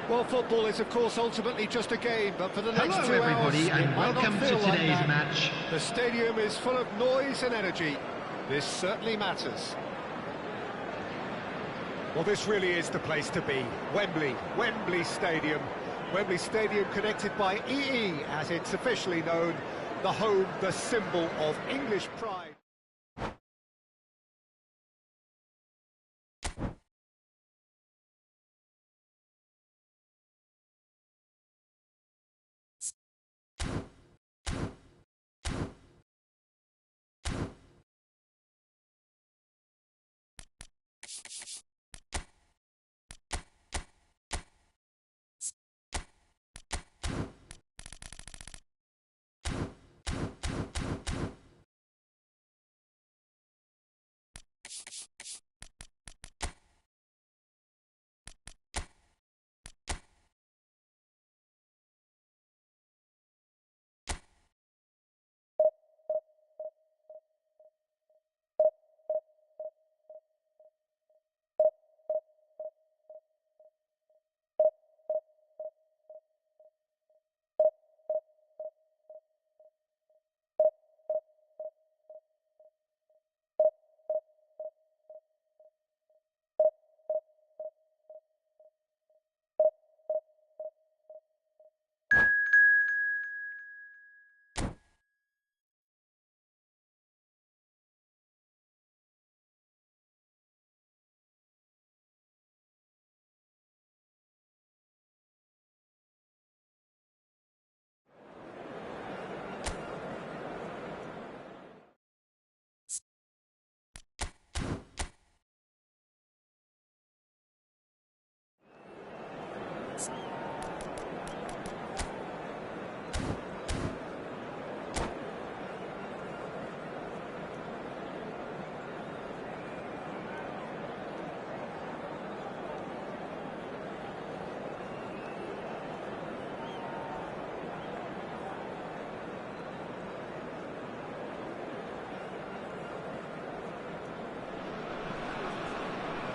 Well, football is, of course, ultimately just a game, but for the next 2 hours... Hello, everybody, and welcome to today's match. The stadium is full of noise and energy. This certainly matters. Well, this really is the place to be. Wembley Stadium. Wembley Stadium connected by EE, as it's officially known, the home, the symbol of English pride.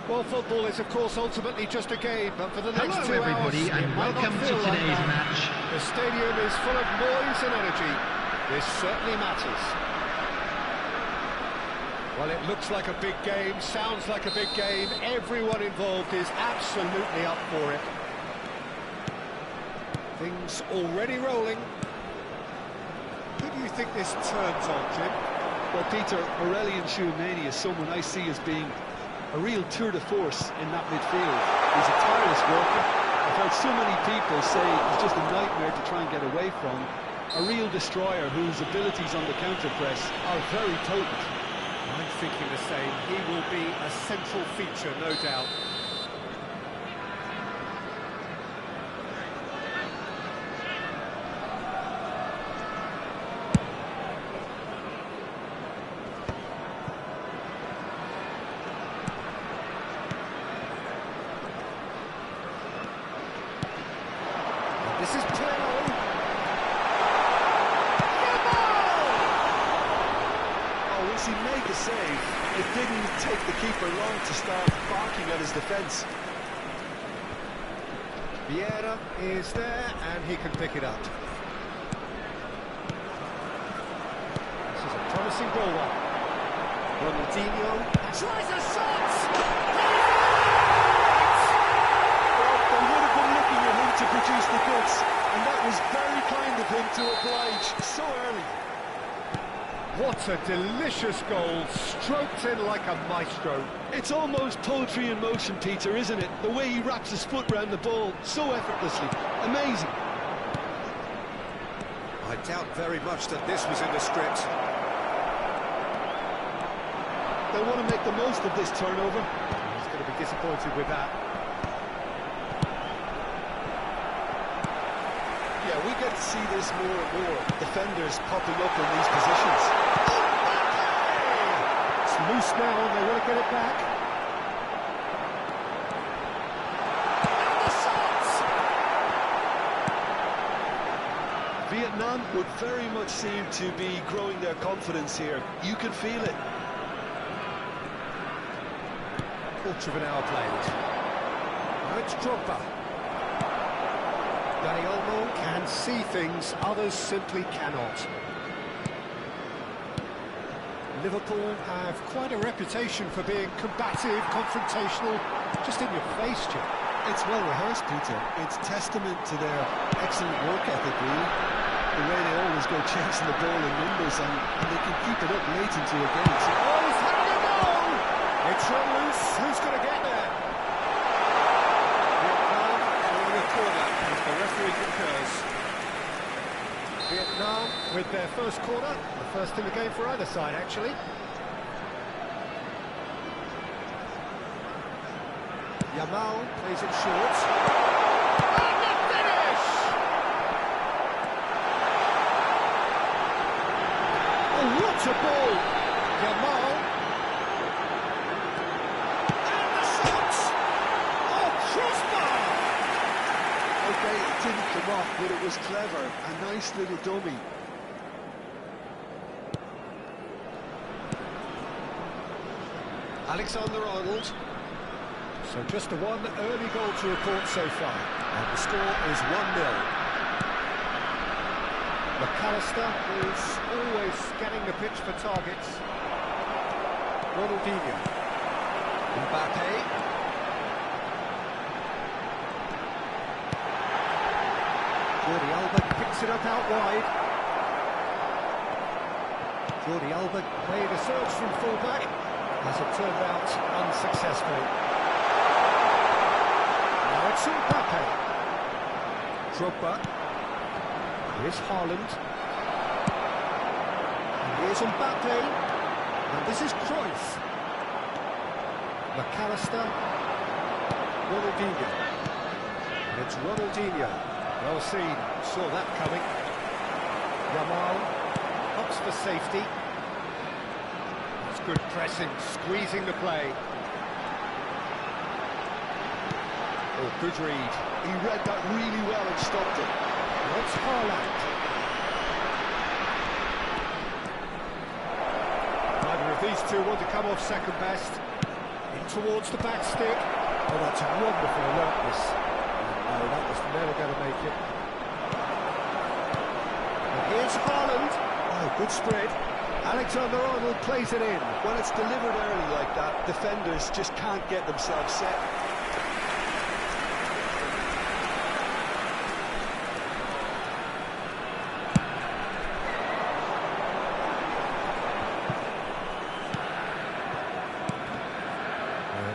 Well, football is, of course, ultimately just a game, but for the next Hello, 2 everybody, hours... and welcome to today's match. The stadium is full of noise and energy. This certainly matters. Well, it looks like a big game, sounds like a big game. Everyone involved is absolutely up for it. Things already rolling. Who do you think this turns on, Jim? Well, Peter, Aurelien Tchouameni is someone I see as being a real tour de force in that midfield. He's a tireless worker. I've heard so many people say he's just a nightmare to try and get away from. A real destroyer whose abilities on the counter-press are very potent. I'm thinking the same. He will be a central feature, no doubt. This is play. Oh, once he made the save, it didn't take the keeper long to start barking at his defence. Vieira is there, and he can pick it up. This is a promising ball one. Ronaldinho tries a shot! They would have been looking at him to produce the goods, and that was very kind of him to oblige so early. What a delicious goal, stroked in like a maestro. It's almost poetry in motion, Peter, isn't it? The way he wraps his foot round the ball so effortlessly. Amazing. I doubt very much that this was in the script. They want to make the most of this turnover. He's going to be disappointed with that. Yeah, we get to see this more and more. Defenders popping up in these positions. It's loose now, and they want to get it back. And the shots! Vietnam would very much seem to be growing their confidence here. You can feel it. Quarter of an hour played. Now it's Drogba. Dani Olmo can see things others simply cannot. Liverpool have quite a reputation for being combative, confrontational, just in your face, Jim. It's well rehearsed, Peter. It's testament to their excellent work ethic, really. The way they always go chasing the ball in numbers, and they can keep it up late into a game. So, oh, he's having a go! It's run loose. Who's going to get there? Vietnam calling a corner as the referee concurs. Vietnam with their first corner, the first in the game for either side, actually. Yamal plays it short. And the finish! Oh, what a ball! Yamal. And the shots! Oh, crossbar! okay, it didn't come off, but it was clever. A nice little dummy. Alexander-Arnold. So just the one early goal to report so far. And the score is 1-0. McAllister is always scanning the pitch for targets. Ronaldinho. Mbappe. Jordi Alba picks it up out wide. Jordi Alba played a surge from full-back, as it turned out unsuccessfully. Now it's Mbappe. Drogba. Here's Haaland. And here's Mbappe. And this is Cruyff. McAllister. Ronaldinho. And it's Ronaldinho. Well seen. Saw that coming. Yamal. Hops for safety. That's good pressing, squeezing the play. Oh, good read. He read that really well and stopped it. That's Haaland. Neither of these two want to come off second best. In towards the back stick. Oh, that's wonderful alertness. No, that was never going to make it. And here's Haaland. Oh, good spread. Alexander-Arnold plays it in. When it's delivered early like that, defenders just can't get themselves set.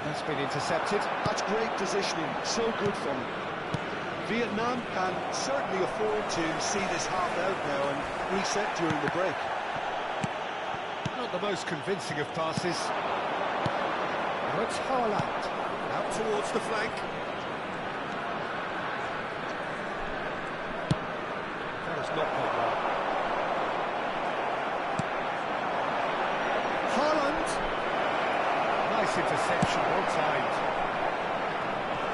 That's been intercepted. That's great positioning, so good from him. Vietnam can certainly afford to see this half out now and reset during the break. Not the most convincing of passes. Now it's Haaland. Out towards the flank. That was not quite well. Haaland. Nice interception, well timed.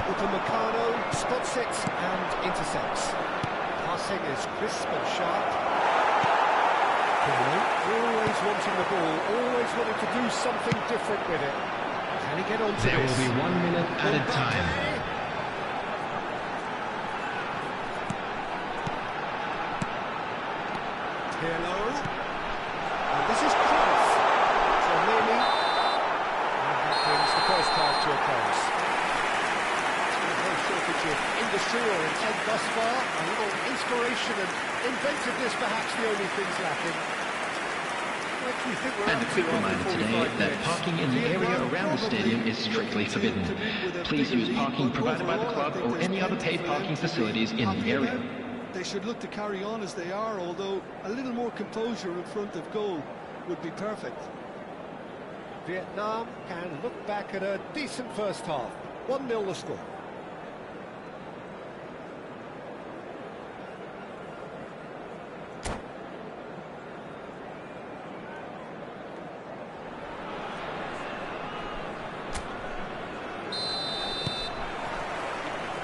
Upamecano spots it and intercepts. Passing is crisp and sharp. Always wanting the ball, always wanting to do something different with it. Can he get on to There this? will be 1 minute added time. Pirlo. And this is Cruyff. So nearly. And that brings the first half to a close. No shortage of industry or intent thus far. A little inspiration and inventiveness perhaps the only things lacking. And a quick reminder today that parking in the area around the stadium is strictly forbidden. Please use parking provided by the club or any other paid parking facilities in the area. They should look to carry on as they are, although a little more composure in front of goal would be perfect. Vietnam can look back at a decent first half. 1-0 the score.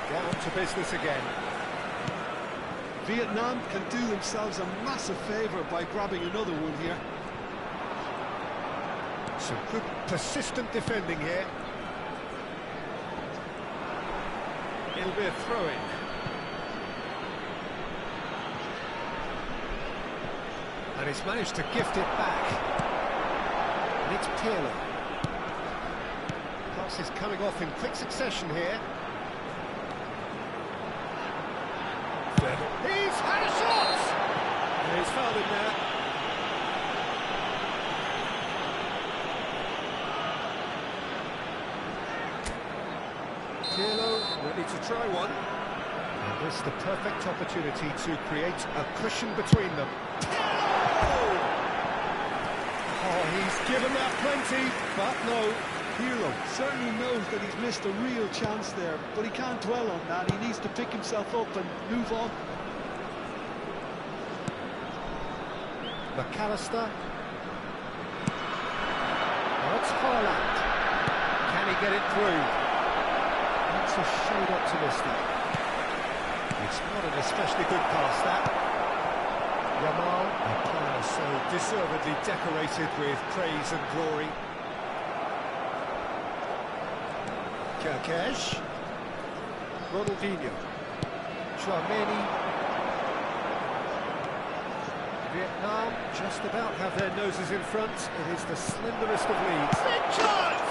Down to business again. Vietnam can do themselves a massive favour by grabbing another one here. Some good persistent defending here. It'll be a throw-in. And he's managed to gift it back. And it's Pirlo. Pass is coming off in quick succession here. He's had a shot! And he's fouled him there. Pirlo ready to try one. And this is the perfect opportunity to create a cushion between them. Pirlo! Oh, he's given that plenty, but no. Pirlo certainly knows that he's missed a real chance there, but he can't dwell on that. He needs to pick himself up and move on. McAllister. Oh, it's Haaland. Can he get it through? That's a shade optimistic. It's not an especially good pass, that. Yamal, a player so deservedly decorated with praise and glory. Kerkesh. Ronaldinho. Chouameni. Vietnam just about have their noses in front. It is the slenderest of leads. Big chance!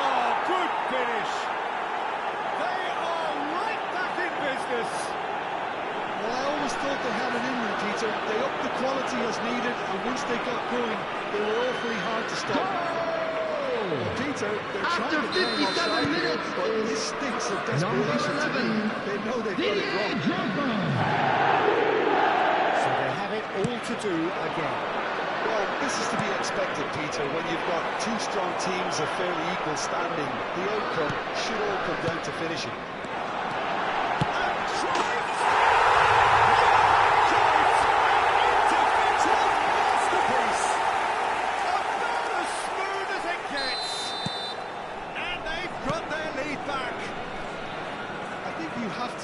Oh, good finish! They are right back in business! Well, I always thought they had it in them, Peter. They upped the quality as needed, and once they got going, they were awfully hard to stop. Peter, they're trying to play offside here, but this stinks of desperation to me. They know they've got it wrong. So they have it all to do again. Well, this is to be expected, Peter. When you've got two strong teams of fairly equal standing, the outcome should all come down to finishing.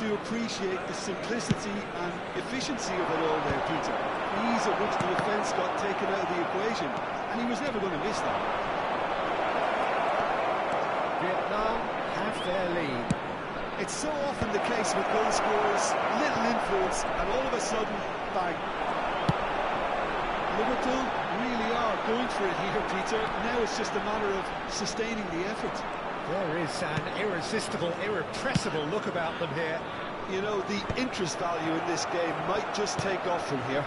To appreciate the simplicity and efficiency of it all there, Peter. The ease at which the defence got taken out of the equation, and he was never going to miss that. Vietnam have their lead. It's so often the case with goal scorers, little influence, and all of a sudden, bang. Liverpool really are going for it here, Peter. Now it's just a matter of sustaining the effort. There is an irresistible, irrepressible look about them here. You know, the interest value in this game might just take off from here.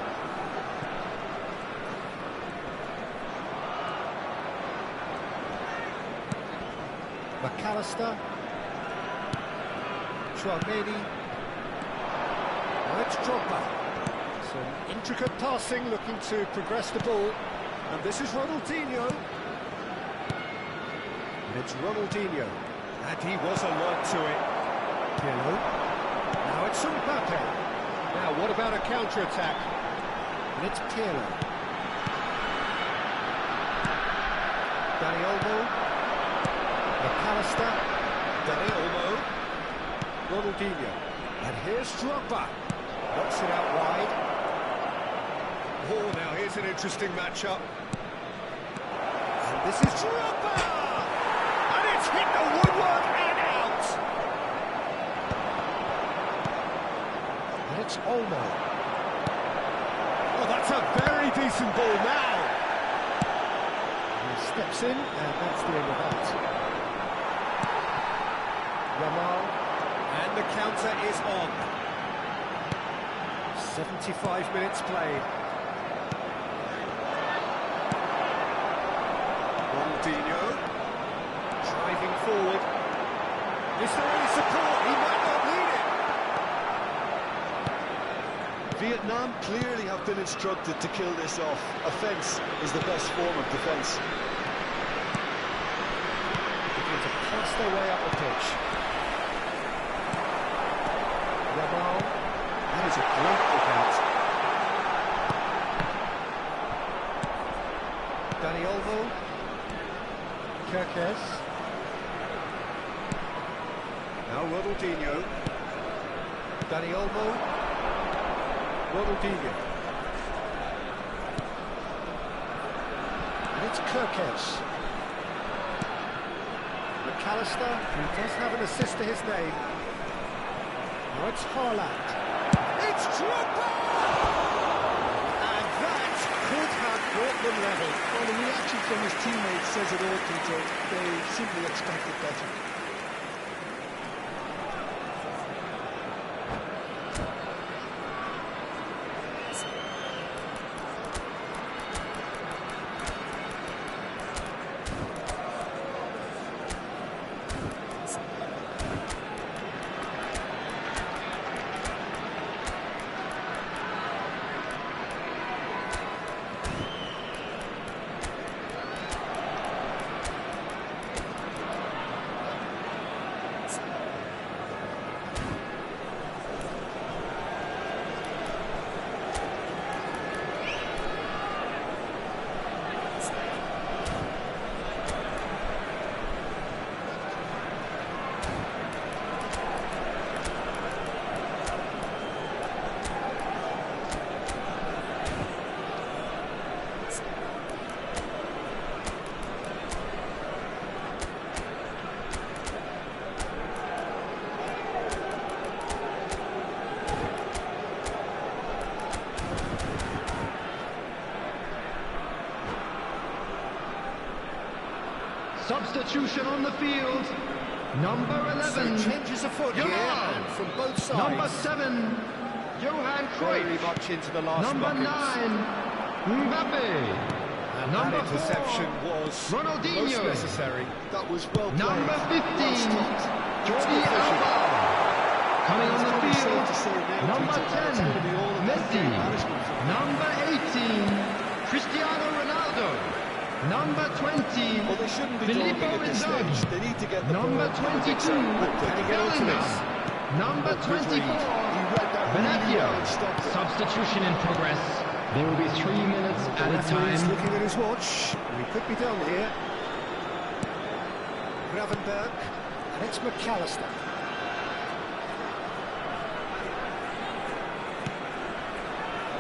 McAllister. Chouameni. Now it's Drogba. Some intricate passing, looking to progress the ball. And this is Ronaldinho. It's Ronaldinho, and he was alert to it. Pirlo. Now it's Mbappe. Now what about a counter-attack? And it's Pirlo. Dani Olmo. McAllister. Dani Olmo. Ronaldinho. And here's Drogba. Knocks it out wide. Oh, now here's an interesting matchup. And this is Drogba! Hit the woodwork and out! And it's Olmo. Oh, that's a very decent ball now! He steps in, and that's the end of that. Yamal, and the counter is on. 75 minutes played. Ronaldinho. Driving forward. Is there any support? He might not need it. Vietnam clearly have been instructed to kill this off. Offence is the best form of defence. their way up the pitch. Yamal. That is a great kick out. Dani Olmo. Kirkes. Now Ronaldinho. Dani Olmo. Ronaldinho. And it's Kirkes. McAllister, who does have an assist to his name. Now it's Haaland. It's Drogba! And that could have brought them level. Well, the reaction from his teammates says it all, Peter. They simply expected better. Substitution on the field. Number 11. So changes of foot here, and from both sides. Number 7. Johan Very Cruyff. much into the last Number 9. seconds. Mbappe. And Number that interception 4. was Ronaldinho. most necessary. That was well played. Number 15. Well stopped. Jordi Alba. Coming on It's the probably safe field. to say now, Number Peter, that it's 10. going to be all about Messi. game management. Number 18. Cristiano Ronaldo. Number 20. Well, they shouldn't be Filippo talking at this Inzaghi. stage. They need to get the Number ball 22. Can he get onto Bellingham. this? Number Good read. 24. He read that really Venezia. well and stopped it. Substitution in progress. There will be 3 minutes at a Referee's time. looking at his watch. We could be done here. Gravenberg, and it's McAllister.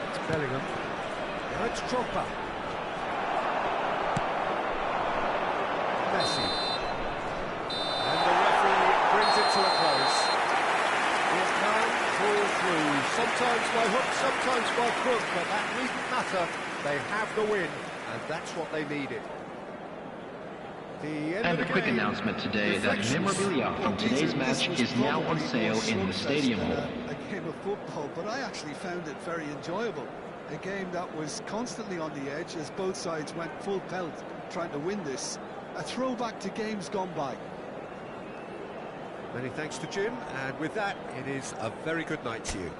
It's Bellingham. Now it's Drogba. Messi. And the referee brings it to a close. It can fall through, sometimes by hook, sometimes by crook, but that needn't matter. They have the win, and that's what they needed. The end And of a the quick game. announcement today that Reflections. memorabilia from today's match is now on sale in the stadium hall. A game of football, but I actually found it very enjoyable. A game that was constantly on the edge as both sides went full pelt trying to win this. A throwback to games gone by. Many thanks to Jim, and with that, it is a very good night to you.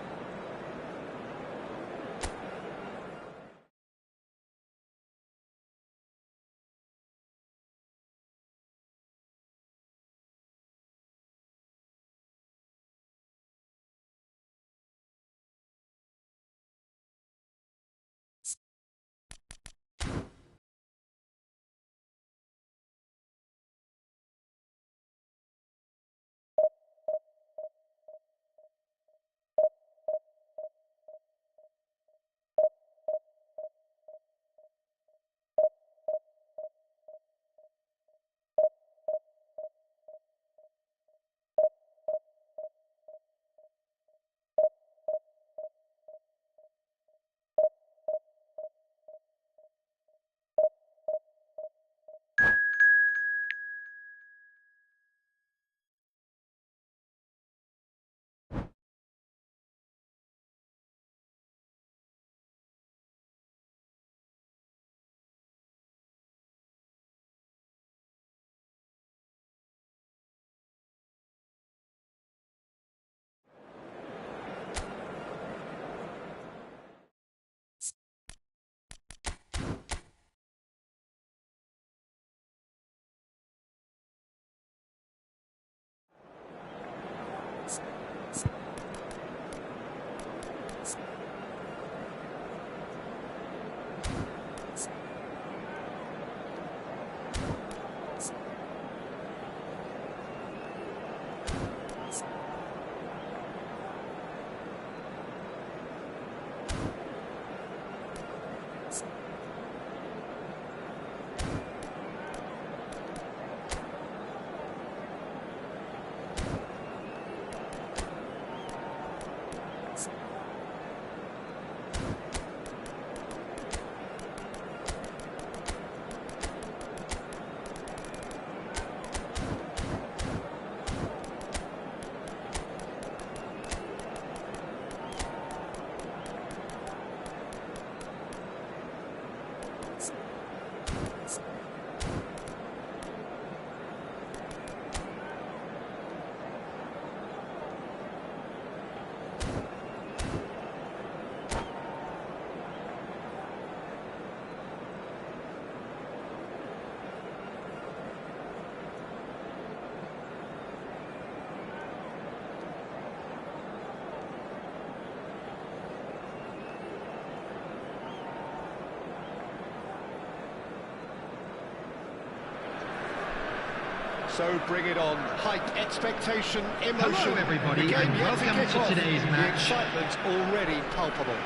So bring it on. Hype, expectation, emotion. Hello everybody, The game and yet welcome kick to off. today's The match. excitement already palpable.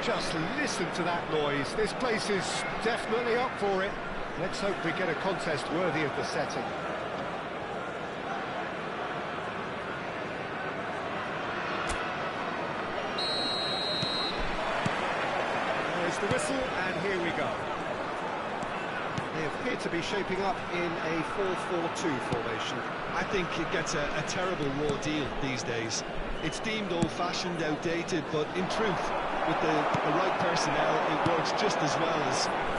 Just listen to that noise. This place is definitely up for it. Let's hope we get a contest worthy of the setting. There's the whistle, and here we go. They appear to be shaping up in a 4-4-2 formation. I think it gets a terrible raw deal these days. It's deemed old-fashioned, outdated, but in truth, with the right personnel, it works just as well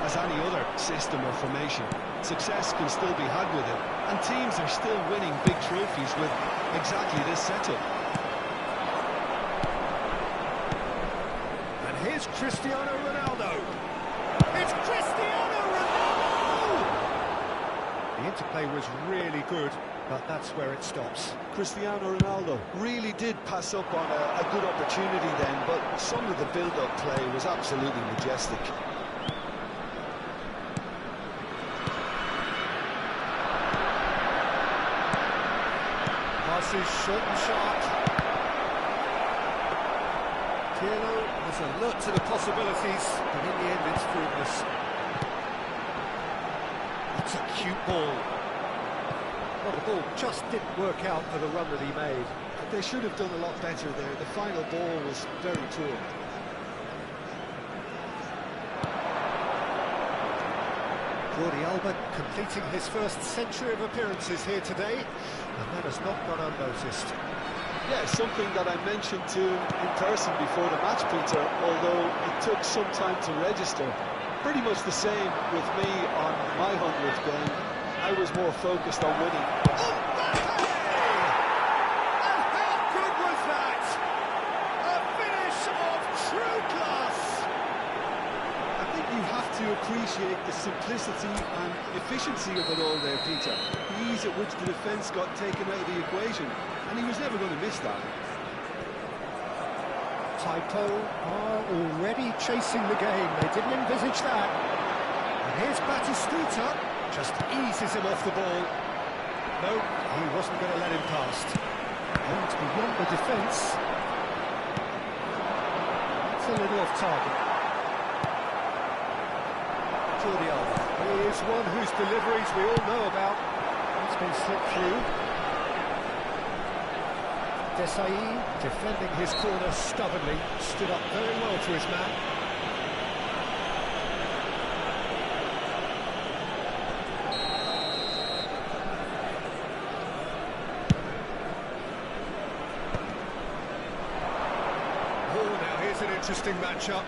as any other system or formation. Success can still be had with it, and teams are still winning big trophies with exactly this setup. And here's Cristiano Ronaldo. It's Cristiano Ronaldo! The interplay was really good, but that's where it stops. Cristiano Ronaldo really did pass up on a good opportunity then, but some of the build-up play was absolutely majestic. Pass is short and sharp. Pirlo was alert to the possibilities, but in the end it's fruitless. It's a cute ball. Well, the ball just didn't work out for the run that he made. They should have done a lot better there. The final ball was very poor. Jordi Alba completing his first century of appearances here today, and that has not gone unnoticed. Yeah, something that I mentioned to him in person before the match, Peter, although it took some time to register. Pretty much the same with me on my 100th game. I was more focused on winning. And how good was that? A finish of true class! I think you have to appreciate the simplicity and efficiency of it all there, Peter. The ease at which the defence got taken out of the equation, and he was never going to miss that. Typo are already chasing the game. They didn't envisage that. And here's Batistuta. Just eases him off the ball. No, he wasn't going to let him past. And beyond the defence. That's a little off target. Jordi Alba. He is one whose deliveries we all know about. It's been slipped through. Desai, defending his corner stubbornly, stood up very well to his man. Oh, now here's an interesting matchup.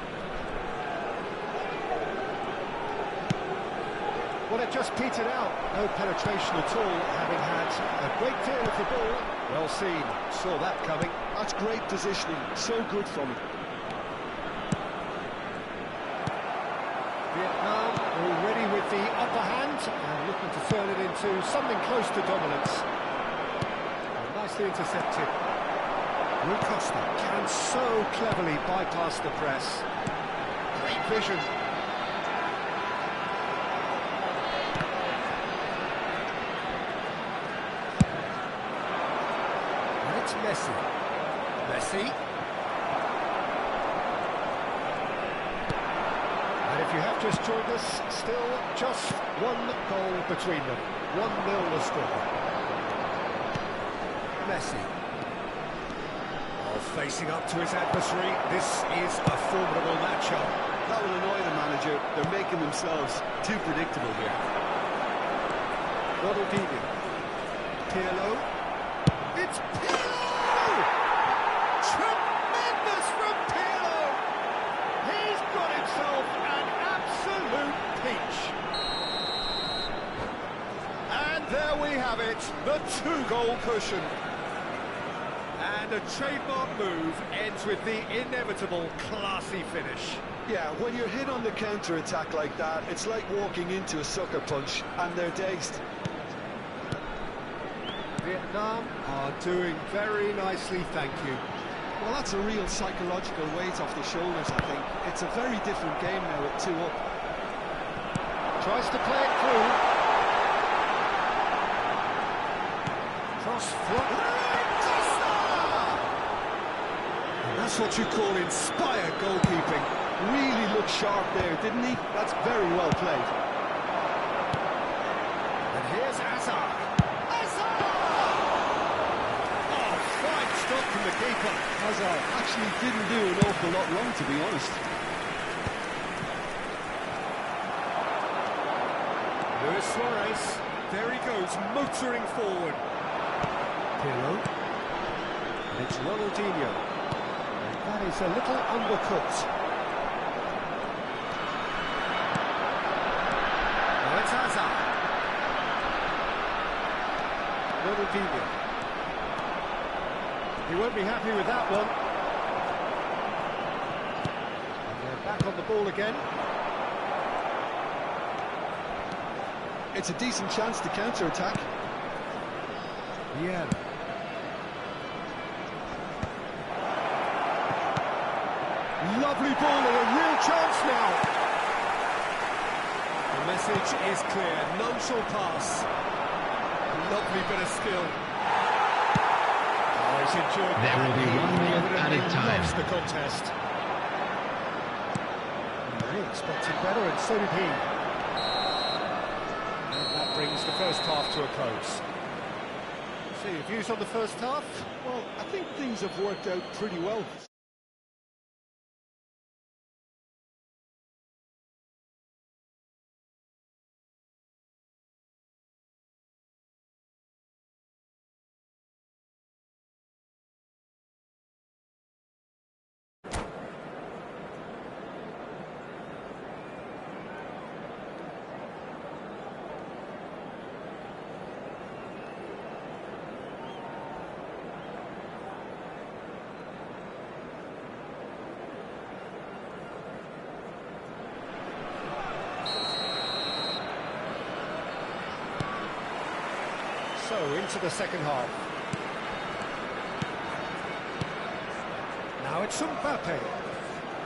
Well, it just petered out. No penetration at all, having had a great deal of the ball. Well seen. Saw that coming. That's great positioning. So good from him. Vietnam already with the upper hand and looking to turn it into something close to dominance. And nicely intercepted. Rui Costa can so cleverly bypass the press. Great vision. Messi. Messi. And if you have just joined us, still just one goal between them. 1-0 the score. Messi. Oh, facing up to his adversary. This is a formidable matchup. That will annoy the manager. They're making themselves too predictable here. Ronaldinho. Pirlo. It's Pirlo! Tremendous from Pirlo! He's got himself an absolute peach. And there we have it, the 2-goal cushion. And a trademark move ends with the inevitable classy finish. Yeah, when you're hit on the counter-attack like that, it's like walking into a sucker punch, and they're dazed. Vietnam are doing very nicely, thank you. Well, that's a real psychological weight off the shoulders, I think. It's a very different game now at 2 up. Tries to play it through. That's what you call inspired goalkeeping. Really looked sharp there, didn't he? That's very well played. And here's Hazard. Hazard! Oh, fine stop from the keeper. Hazard actually didn't do an awful lot wrong, to be honest. Luis Suarez, there he goes, motoring forward. Pirlo. And it's Ronaldinho. And that is a little undercooked. Now it's Hazard. Ronaldinho. He won't be happy with that one. And they're back on the ball again. It's a decent chance to counter-attack. Yeah. Lovely ball and a real chance now. The message is clear, none shall pass. Lovely bit of skill. Oh, he's enjoyed that. There will be 1 minute added time. Lost the contest. He expected better, and so did he. And that brings the first half to a close. So, your views on the first half? Well, I think things have worked out pretty well. So, into the second half. Now it's Mbappe.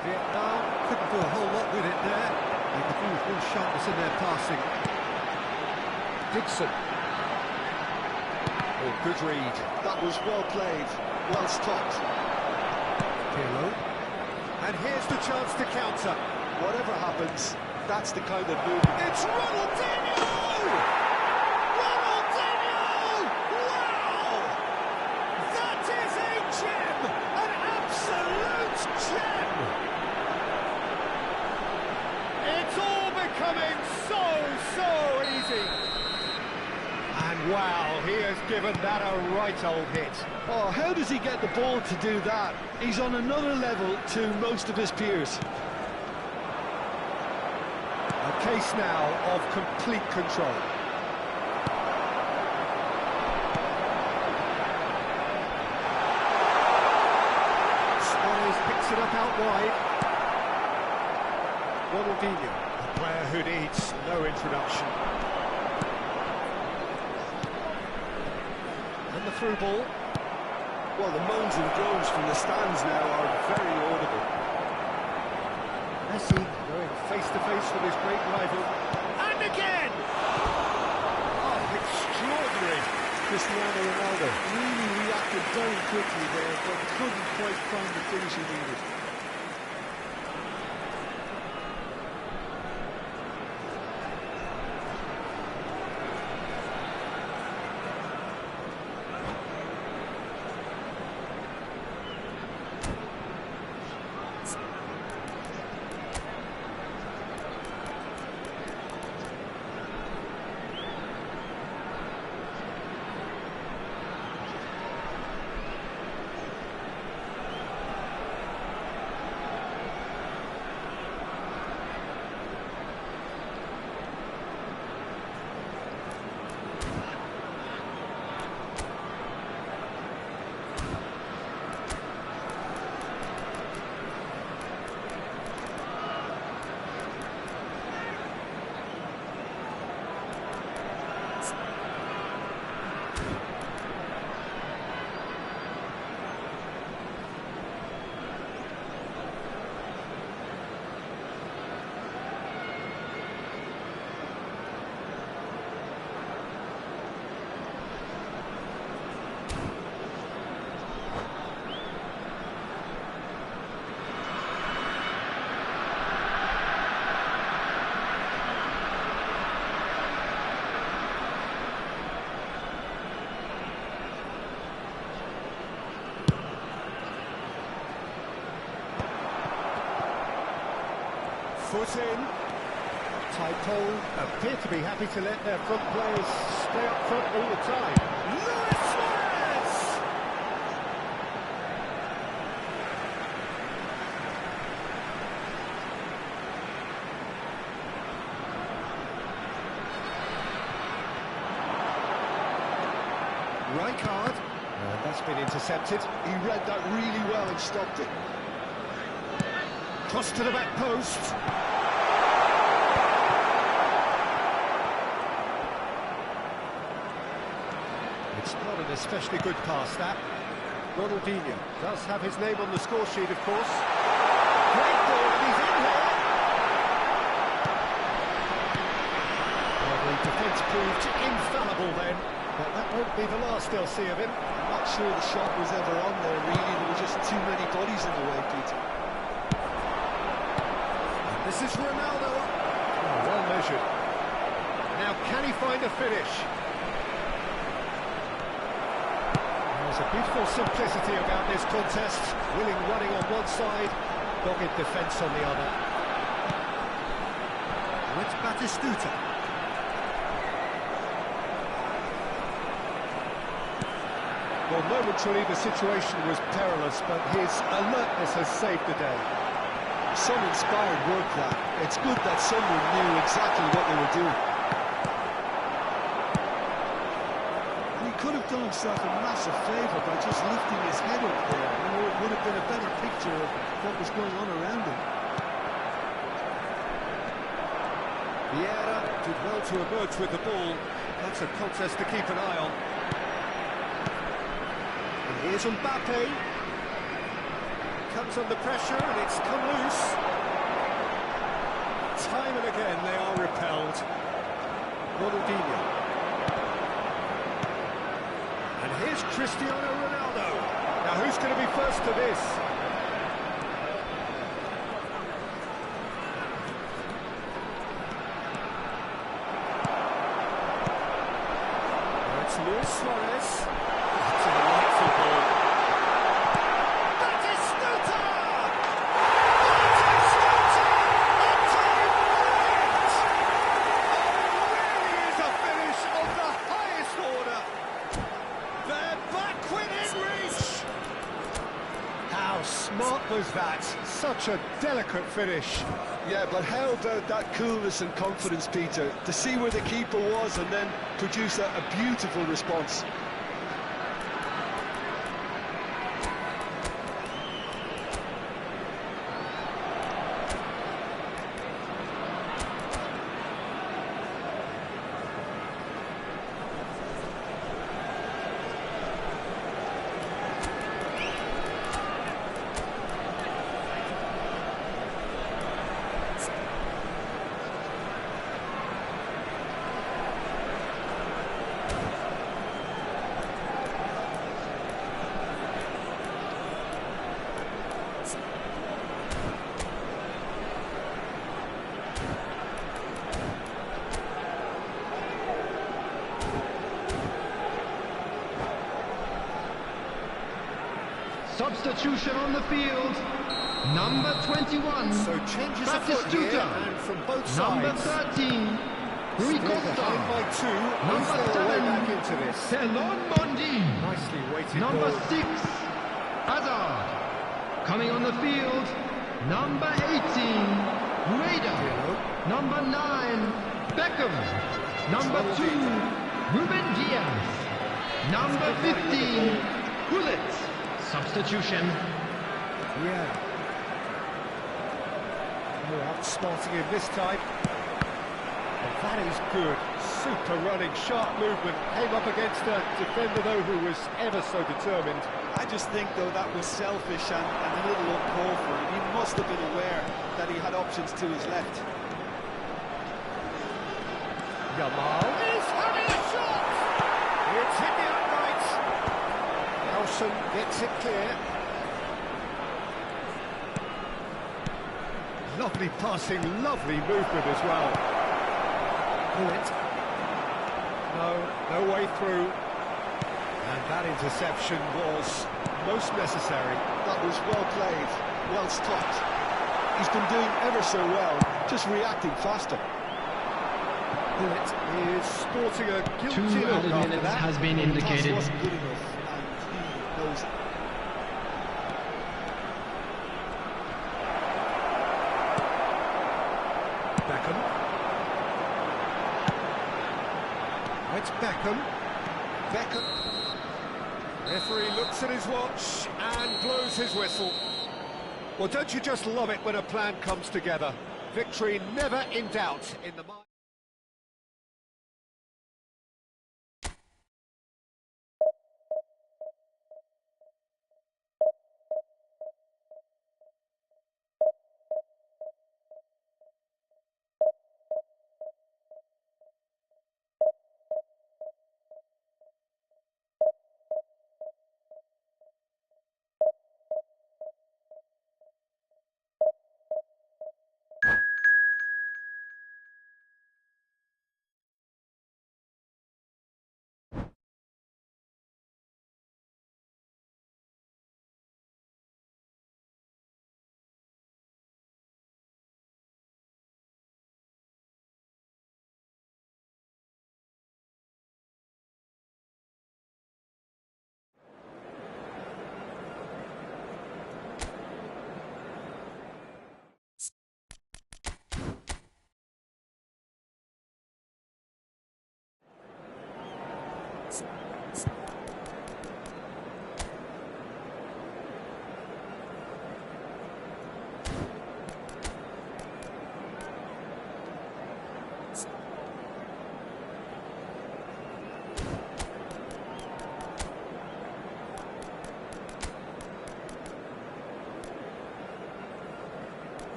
Vietnam couldn't do a whole lot with it there. They could use more sharpness in their passing. Dixon. Oh, good read. That was well played, well stopped. Pirlo. And here's the chance to counter. Whatever happens, that's the kind of movement. It's Ronaldinho! Wow, he has given that a right old hit. Oh, how does he get the ball to do that? He's on another level to most of his peers. A case now of complete control. Suarez picks it up out wide. Ronaldinho, a player who needs no introduction. The through ball. Well, the moans and groans from the stands now are very audible. Messi going face to face with his great rival. And again! Oh, extraordinary. Cristiano Ronaldo really reacted very quickly there, but couldn't quite find the finish he needed. Foot in. Taipei appear to be happy to let their front players stay up front all the time. Luis Suarez! Rijkaard. And that's been intercepted. He read that really well and stopped it. Cross to the back post. It's not an especially good pass, that. Ronaldinho does have his name on the score sheet, of course. Great ball, and he's in here. Well, the defence proved infallible then, but that won't be the last they'll see of him. I'm not sure the shot was ever on there, really. There were just too many bodies in the way, Peter. And this is Ronaldo. Oh, well measured. Now, can he find a finish? There's a beautiful simplicity about this contest. Willing running on one side, dogged defence on the other. With Batistuta. Well, momentarily the situation was perilous, but his alertness has saved the day. Some inspired work that. It's good that someone knew exactly what they were doing. And he could have done himself a massive favour by just lifting his head up there. You know, it would have been a better picture of what was going on around him. Vieira did well to emerge with the ball. That's a contest to keep an eye on. And here's Mbappe. Comes under pressure and it's come loose. Time and again they are repelled. Ronaldinho. And here's Cristiano Ronaldo. Now who's going to be first to this? It's Luis Suarez. It's a delightful ball. Batistuta! Batistuta! It really is a finish of the highest order. They're back within reach. How smart was that? Such a delicate finish. Yeah, but how about that coolness and confidence, Peter, to see where the keeper was and then produce a beautiful response. Substitution on the field. Number 21. So changes afoot here, Batistuta. and from both Number sides. 13. Still Ricotta. behind by two. Number Who's their way 7. back into this? Pelon Mondi. Nicely weighted Number ball. 6. Hazard. Coming on the field. Number 18. Raider. Number 9. Beckham. Number 2. Ruben Diaz. Number 15. Gullit. Substitution. Yeah. More outsmarting him this time. And that is good. Super running, sharp movement. Came up against a defender, though, who was ever so determined. I just think, though, that was selfish and a little uncalled for. He must have been aware that he had options to his left. Yamal is having a shot! It's hit the upright. Nelson gets it clear. Lovely passing, lovely movement as well. Bullet. No way through. And that interception was most necessary. That was well played, well stopped. he's been doing ever so well, just reacting faster. It is sporting a guilty 2 look added after minutes that. has been The indicated. pass wasn't good enough, and he knows it. Beckham. Oh, it's Beckham. Beckham. Referee looks at his watch and blows his whistle. Well, don't you just love it when a plan comes together? Victory never in doubt in the mind.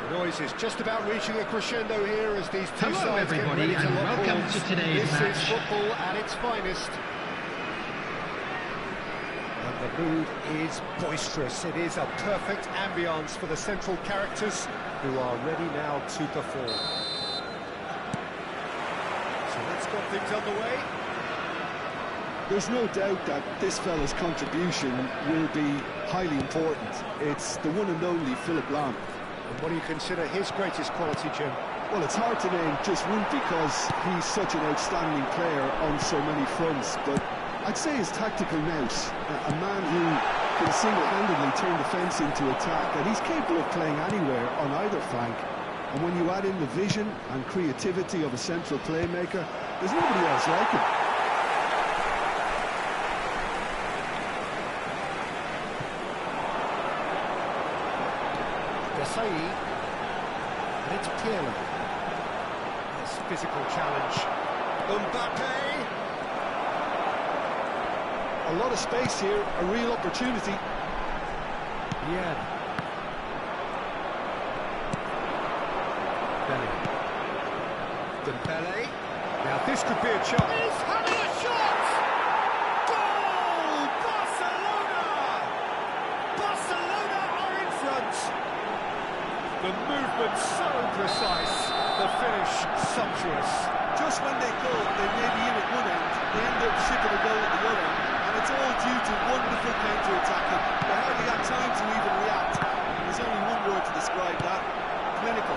The noise is just about reaching a crescendo here as these two Hello, sides get everybody, ready to and lock welcome horns. to today's This match. is football at its finest. And the mood is boisterous. It is a perfect ambience for the central characters who are ready now to perform. So let's get things underway. There's no doubt that this fella's contribution will be highly important. It's the one and only Philip Lahm. And what do you consider his greatest quality, Jim? Well, it's hard to name just one because he's such an outstanding player on so many fronts, but I'd say his tactical nous, a man who can single-handedly turn defence into attack, and he's capable of playing anywhere on either flank. And when you add in the vision and creativity of a central playmaker, there's nobody else like him. Desai, and it's Pirlo. This physical challenge. Mbappe. A lot of space here, a real opportunity. Yeah. Dembele. Now this could be a chance. He's having a shot! Goal! Barcelona! Barcelona are in front. The movement so precise, the finish sumptuous. Just when they thought they may be in at one end, they end up shipping a goal at the other, and it's all due to wonderful counter-attacking. They hardly got time to even react. There's only one word to describe that: clinical.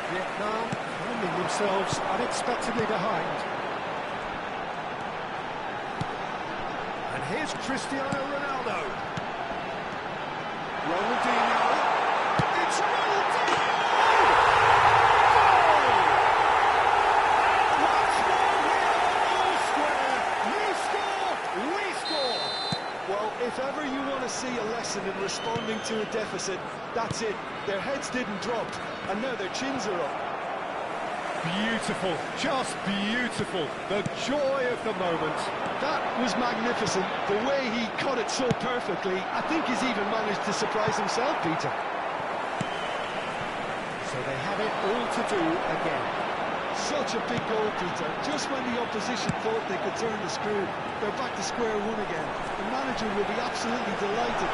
Vietnam finding themselves unexpectedly behind. And here's Cristiano Ronaldo. Ronaldinho. It's Ronaldinho! Goal! Once more here, all square. You score, we score. Well, if ever you want to see a lesson in responding to a deficit, that's it. Their heads didn't drop, and now their chins are up. Beautiful, just beautiful. The joy of the moment. That was magnificent. The way he cut it so perfectly. I think he's even managed to surprise himself, Peter. So they have it all to do again. Such a big goal, Peter. Just when the opposition thought they could turn the screw, they're back to square one again. The manager will be absolutely delighted.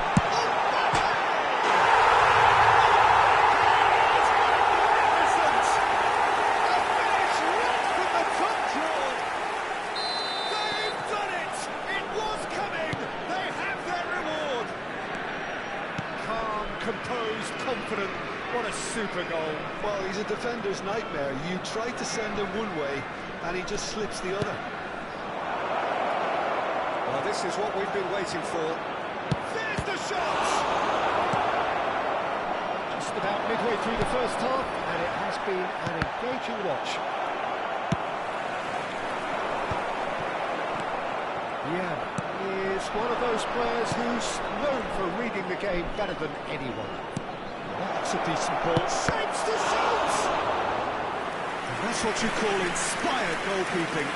Composed, confident, what a super goal. Well, he's a defender's nightmare. You try to send him one way, and he just slips the other. Well, this is what we've been waiting for. There's the shot! Just about midway through the first half, and it has been an engaging watch. Yeah. Is one of those players who's known for reading the game better than anyone. That's a decent ball. Shapes to shoot! And that's what you call inspired goalkeeping.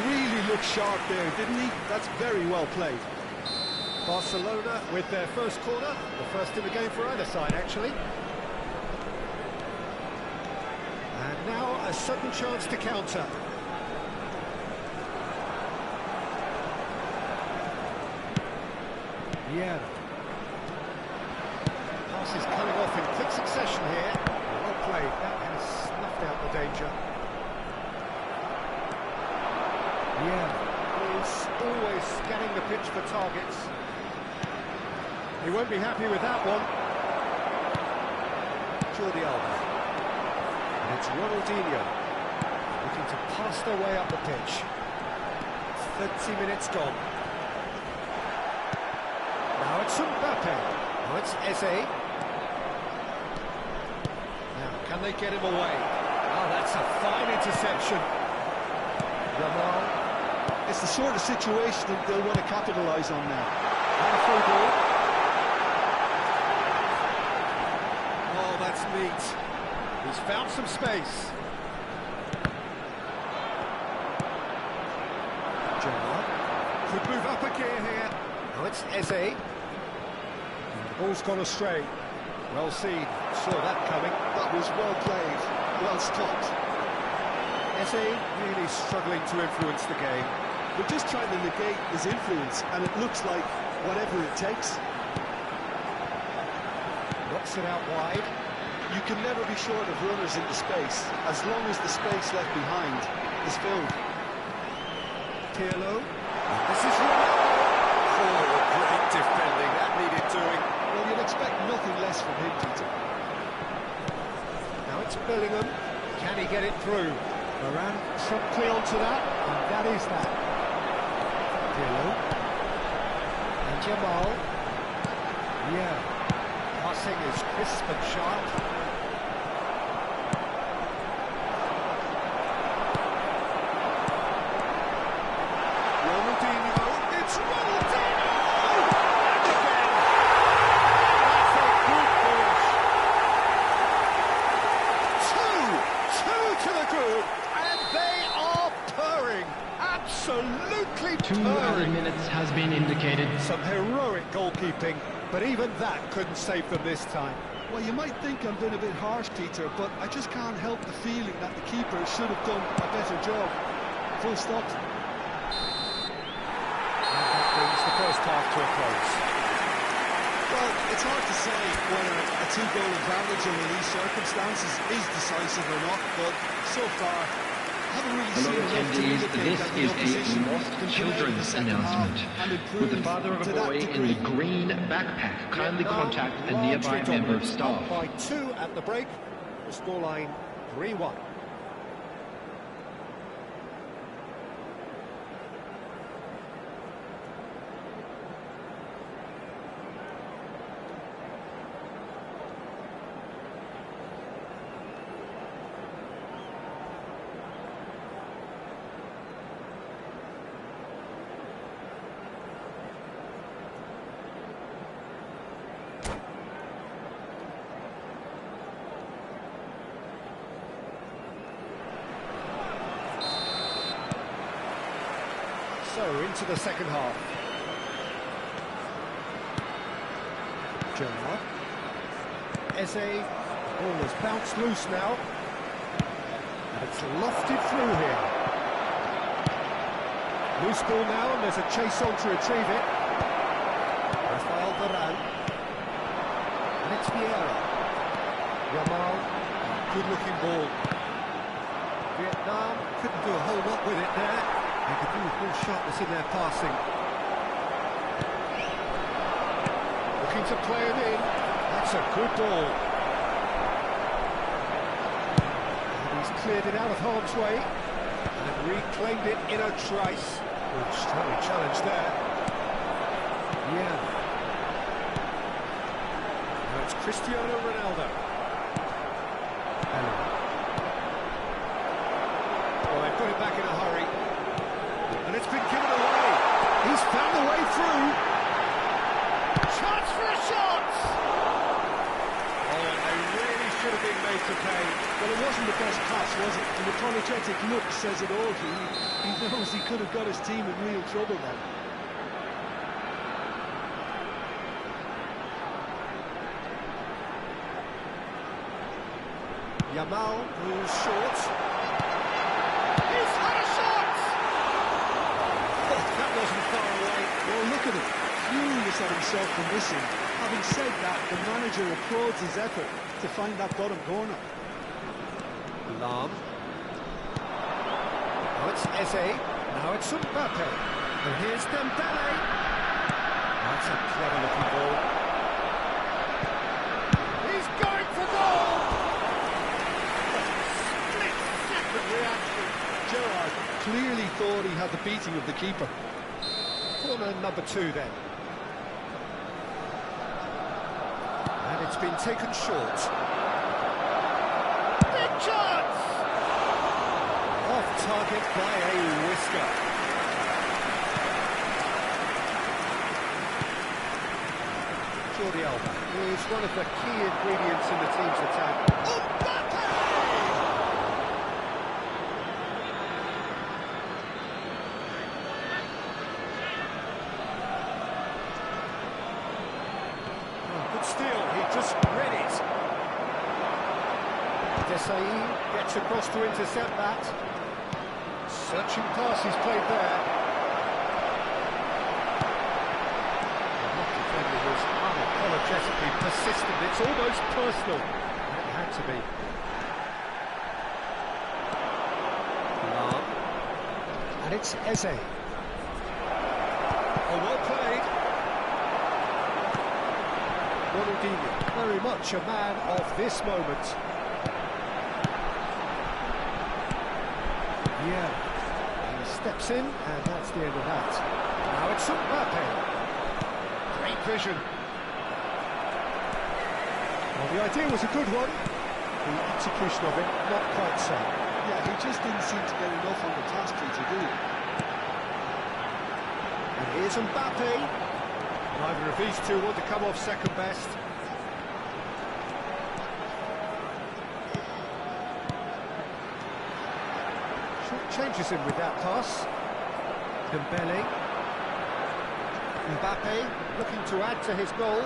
Really looked sharp there, didn't he? That's very well played. Barcelona with their first corner, the first in the game for either side, actually. And now a sudden chance to counter. Yeah. Pass is coming off in quick succession here. Well played. That has snuffed out the danger. Yeah. He's always scanning the pitch for targets. He won't be happy with that one. Jordi Alba. And it's Ronaldinho looking to pass their way up the pitch. 30 minutes gone. Now it's Mbappe. Now it's Eze. Now, can they get him away? Oh, that's a fine interception. Yamal. It's the sort of situation that they'll want to capitalise on now. And a through ball. Oh, that's neat. He's found some space. Yamal could move up a gear here. Now it's Eze. The ball's gone astray. Well seen. Saw that coming. That was well played. Well stopped. Eze really struggling to influence the game. They're just trying to negate his influence, and it looks like whatever it takes. Knocks it out wide. You can never be short of runners into space, as long as the space left behind is filled. Pirlo. This is Ronaldo. Oh, great defending. That needed doing. Well, you'd expect nothing less from him, Peter. Now it's Bellingham. Can he get it through? Varane promptly onto that, and that is that. Pirlo. And Jamal. Yeah. Passing is crisp and sharp. Ronaldinho. It's Ronaldinho! And again! That's a good finish. Two to the good, and they are purring. Absolutely 2 other purring. minutes has been indicated. Some heroic goalkeeping, but even that couldn't save them this time. Well, you might think I'm being a bit harsh, Peter, but I just can't help the feeling that the keeper should have done a better job. Full stop. And that brings the first half to a close. Well, it's hard to say whether a two-goal advantage under these circumstances is decisive or not, but so far, I haven't really Hello seen enough to attendees, indicate this that the is opposition a lost can play in the children's second announcement. half and improve Would the father of to a that boy in degree. the green backpack kindly Vietnam, contact a largely nearby member of dominant, staff? up by 2 at the break. The scoreline 3-1. So, into the second half. Gerard. Eze, the ball has bounced loose now. And it's lofted through here. Loose ball now, and there's a chase on to retrieve it. Rafael Varane. And it's Vieira. Yamal, good-looking ball. Vietnam couldn't do a whole lot with it there. They could do with more sharpness in their passing. Looking to play it in. That's a good ball. And he's cleared it out of harm's way. And reclaimed it in a trice. Oh, strong challenge there. Yeah. Now it's Cristiano Ronaldo. Well, they've got it back in a hurry. And it's been given away. He's found the way through. Chance for a shot! Oh, and they really should have been made to pay. Well, it wasn't the best pass, was it? And the apologetic look says it all. He knows he could have got his team in real trouble then. Yamal moves short. He's had a shot! Oh, that wasn't far away. Well, look at him, furious at himself for missing. Having said that, the manager applauds his effort to find that bottom corner. Lam. Now it's Eze. Now it's Mbappe. And here's Dembele. That's a clever-looking ball. He's going for goal! Split-second reaction. Gerard clearly thought he had the beating of the keeper. Corner number 2 then. And it's been taken short. Big chance! Off target by a whisker. Jordi Alba is one of the key ingredients in the team's attack. Mbappe! Good steal, he just read it. Desai gets across to intercept that. Searching pass he's played there. The defender was unapologetically persistent. It's almost personal. It had to be. Lam. And it's Eze. Oh, well played. Ronaldinho, very much a man of this moment. Yeah, he steps in, and that's the end of that. Now it's Mbappe. Great vision. Well, the idea was a good one. The execution of it, not quite so. Yeah, he just didn't seem to get enough on the task to do it. And here's Mbappe. Neither of these two want to come off second best. Changes him with that pass. Dembele. Mbappe looking to add to his goal.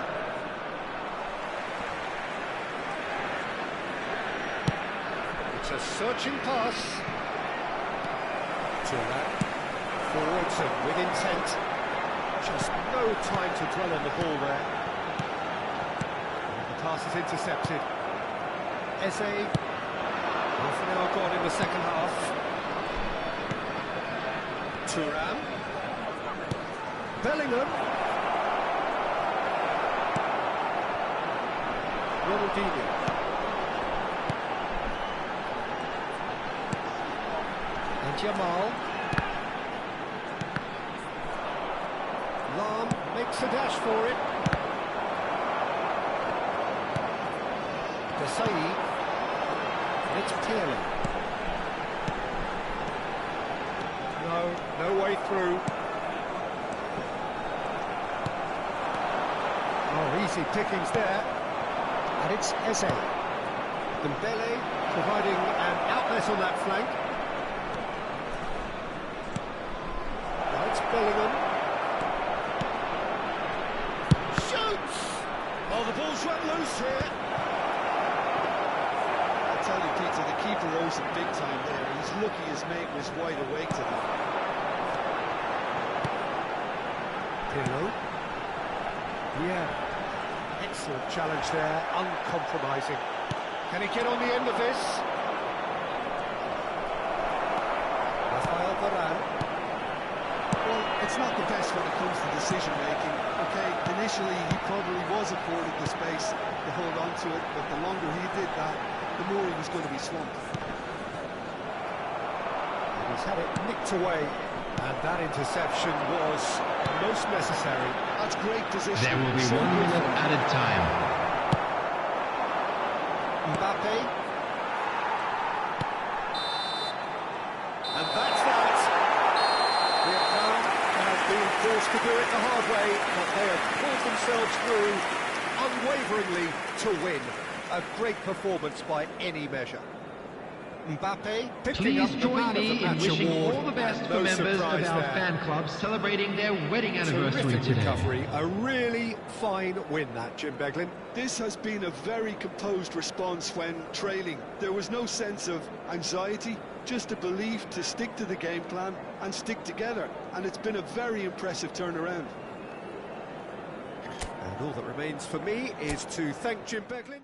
It's a searching pass. Thuram. Forwards and with intent. Just no time to dwell on the ball there. The pass is intercepted. Eze. Half an hour gone in the second half. Thuram. Bellingham. Ronaldinho. And Yamal. Lam makes a dash for it. Desai. And it's Pirlo. No way through. Oh, easy pickings there. And it's Eze. Dembele providing an outlet on that flank. Now it's Bellingham. Shoots! Oh, the ball's run loose here. I tell you, Peter, the keeper owes him big time there. He's lucky his mate was wide awake to that. Pirlo. Yeah. Excellent challenge there, uncompromising. Can he get on the end of this? Rafael Varane. Well, it's not the best when it comes to decision-making. Okay, initially he probably was afforded the space to hold on to it, but the longer he did that, the more he was going to be swamped. He's had it nicked away, and that interception was most necessary. That's great position. There will be 1 minute added time. Mbappe. And that's that. Vietnam have been forced to do it the hard way, but they have pulled themselves through unwaveringly to win. A great performance by any measure. Mbappe picking up Please the join Man of the me in Match wishing award, all the best and for no members of surprise our there. fan club celebrating their wedding anniversary Terrific today. recovery, a really fine win that, Jim Beglin. This has been a very composed response when trailing. There was no sense of anxiety, just a belief to stick to the game plan and stick together. And it's been a very impressive turnaround. And all that remains for me is to thank Jim Beglin.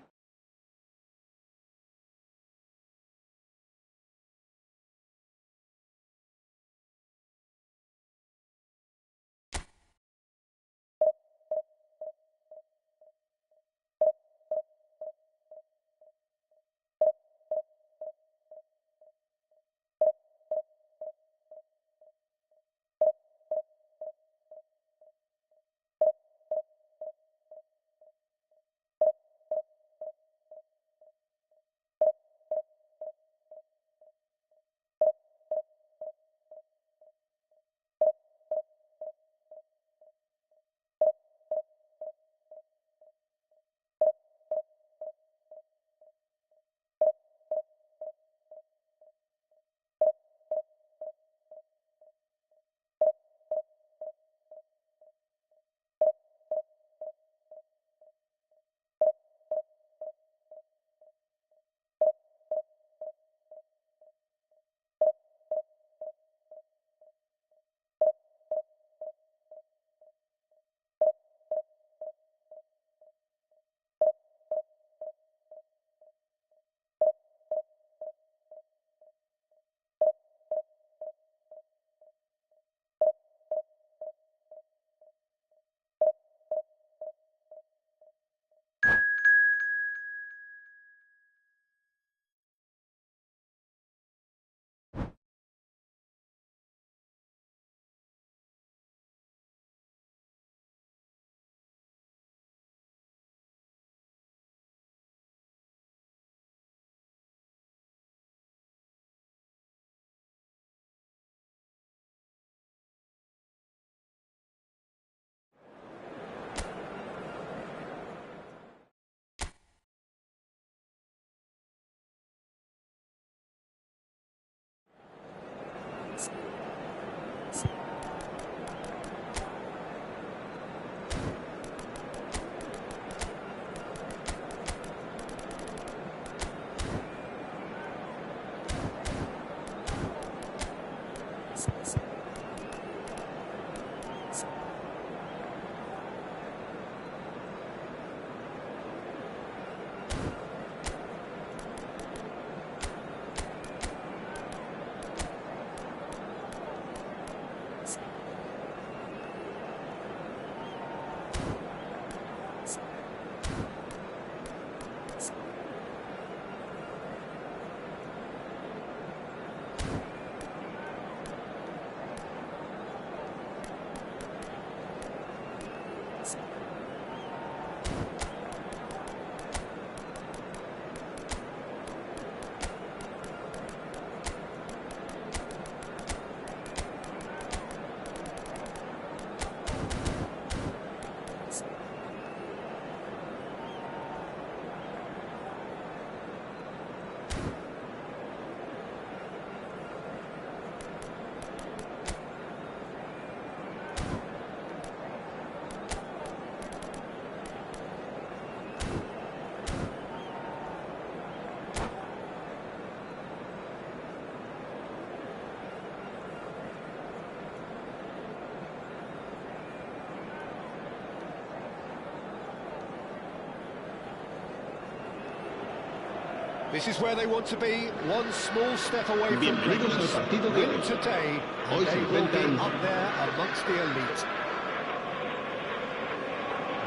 This is where they want to be, one small step away from Bienvenidos greatness. al partido de Win hoy. today, Hoy and se they will be enfrentan- up there amongst the elite.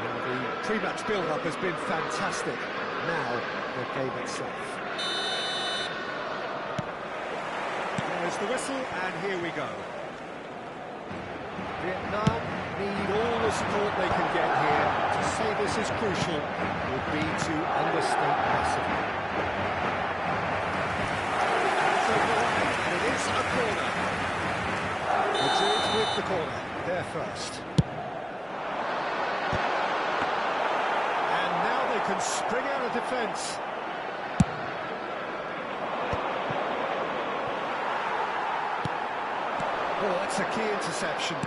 Now, the pre-match build-up has been fantastic. Now, the game itself. There's the whistle, and here we go. Vietnam need all the support they can get here. To say this is crucial would be to understate massively. And it is a corner. Madrid with the corner, there first. And now they can spring out of defence. Oh, that's a key interception.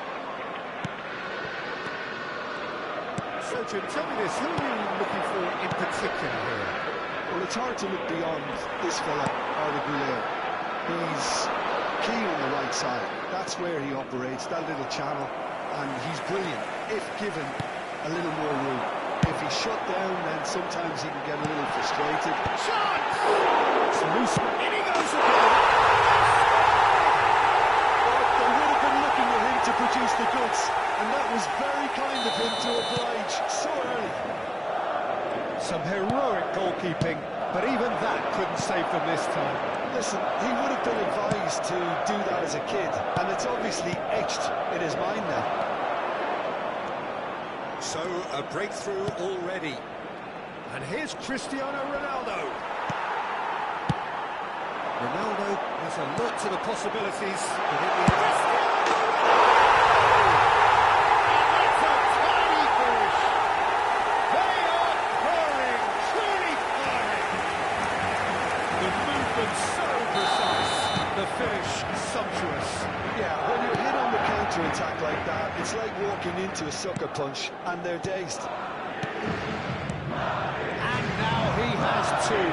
So, Jim, tell me this, who are you looking for in particular here? Well, it's hard to look beyond this fella, Arda Güler. He's key on the right side. That's where he operates, that little channel, and he's brilliant if given a little more room. If he's shut down, then sometimes he can get a little frustrated. Shot! It's loose, in he goes again! They would have been looking at him to produce the goods, and that was very kind of him to oblige so early. Some heroic goalkeeping, but even that couldn't save them this time. Listen, he would have been advised to do that as a kid, and it's obviously etched in his mind now. So, a breakthrough already. And here's Cristiano Ronaldo. Ronaldo has a look to the possibilities. But in the Cristiano Ronaldo! And that's a tiny finish. They are pouring, truly pouring. The movement so precise, the finish sumptuous. Yeah, when you're hit on the counter-attack like that, it's like walking into a sucker punch, and they're dazed. And now he has two.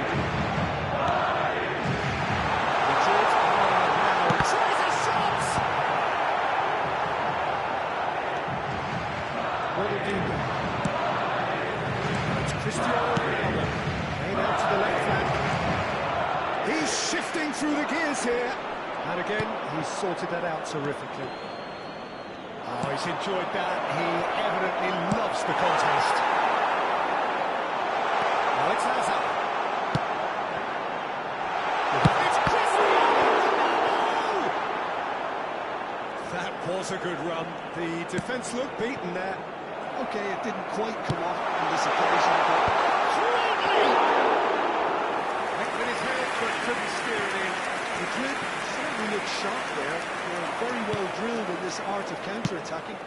Madrid are now tries a shot. What did he do? It's Cristiano Ronaldo. Made out to the left flank. He's shifting through the gears here. And again, he's sorted that out terrifically. Oh, he's enjoyed that. He evidently loves the contest. Now it's Hazard. It's Cristiano Ronaldo! That was a good run. The defence looked beaten there. Okay, it didn't quite come off on this occasion, but... Went with his head, but couldn't steer it in. Madrid certainly looked sharp there. They're very well drilled in this art of counter-attacking.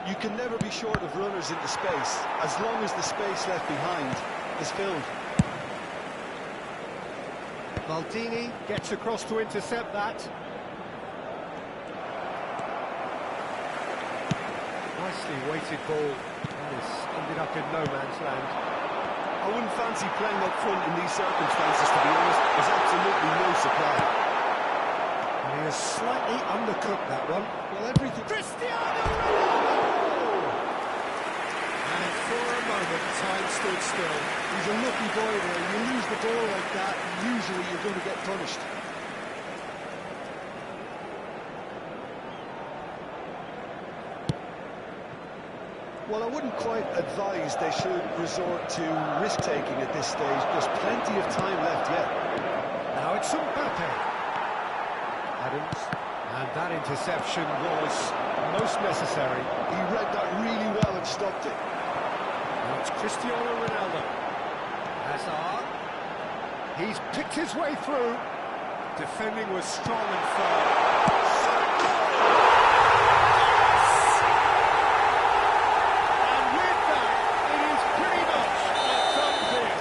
You can never be short of runners into space, as long as the space left behind is filled. Maldini gets across to intercept that. Nicely weighted ball. And it's ended up in no man's land. I wouldn't fancy playing up front in these circumstances, to be honest. There's absolutely no supply. And he has slightly undercooked that one. Well, everything... Cristiano Ronaldo! And for a moment, time stood still. He's a lucky boy there. You lose the ball like that, usually you're going to get punished. Well, I wouldn't quite advise they should resort to risk-taking at this stage. There's plenty of time left yet. Now it's Mbappe. Adams. And that interception was most necessary. He read that really well and stopped it. Now it's Cristiano Ronaldo. Hazard. He's picked his way through. Defending was strong and firm. And with that, it is pretty much a done deal.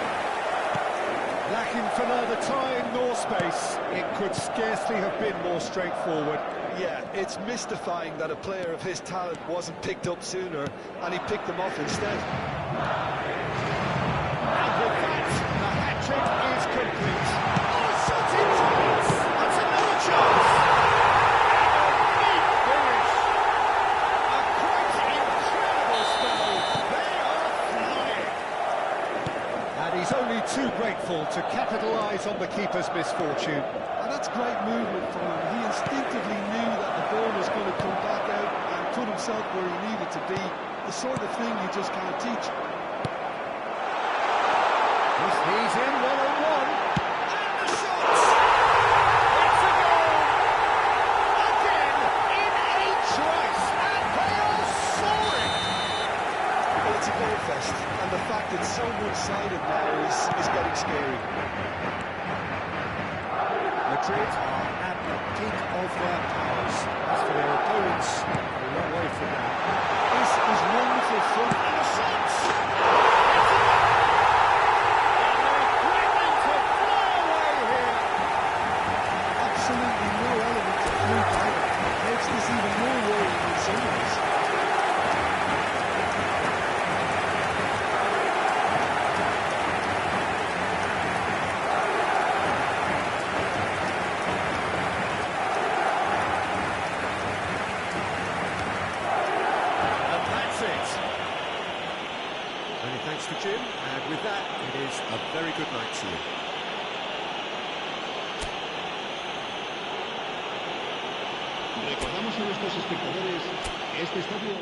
Lacking for neither time nor space, it could scarcely have been more straightforward. Yeah, it's mystifying that a player of his talent wasn't picked up sooner, and he picked them off instead. And with that, the hat-trick is complete. Oh, shot in chance! That's another chance! A neat finish! A quite incredible spell. They are flying! And he's only too grateful to capitalise on the keeper's misfortune. And that's great movement from him. He instinctively knew that the ball was going to come back out and put himself where he needed to be. The sort of thing you just can't teach. He's in one-on-one. And the shot! It's a goal! Again, in a trice, and they are soaring! Well, it's a goal fest, and the fact it's so one-sided now is getting scary. Madrid are at the peak of their powers. As for their opponents, a long way from that. This is wonderful fun. And the shots! Absolutely no element of fluke either. Makes this even more worrying than some ways. And that's it. Many thanks to Jim, and with that, it is a very good night to you. Recordamos a nuestros espectadores, este estadio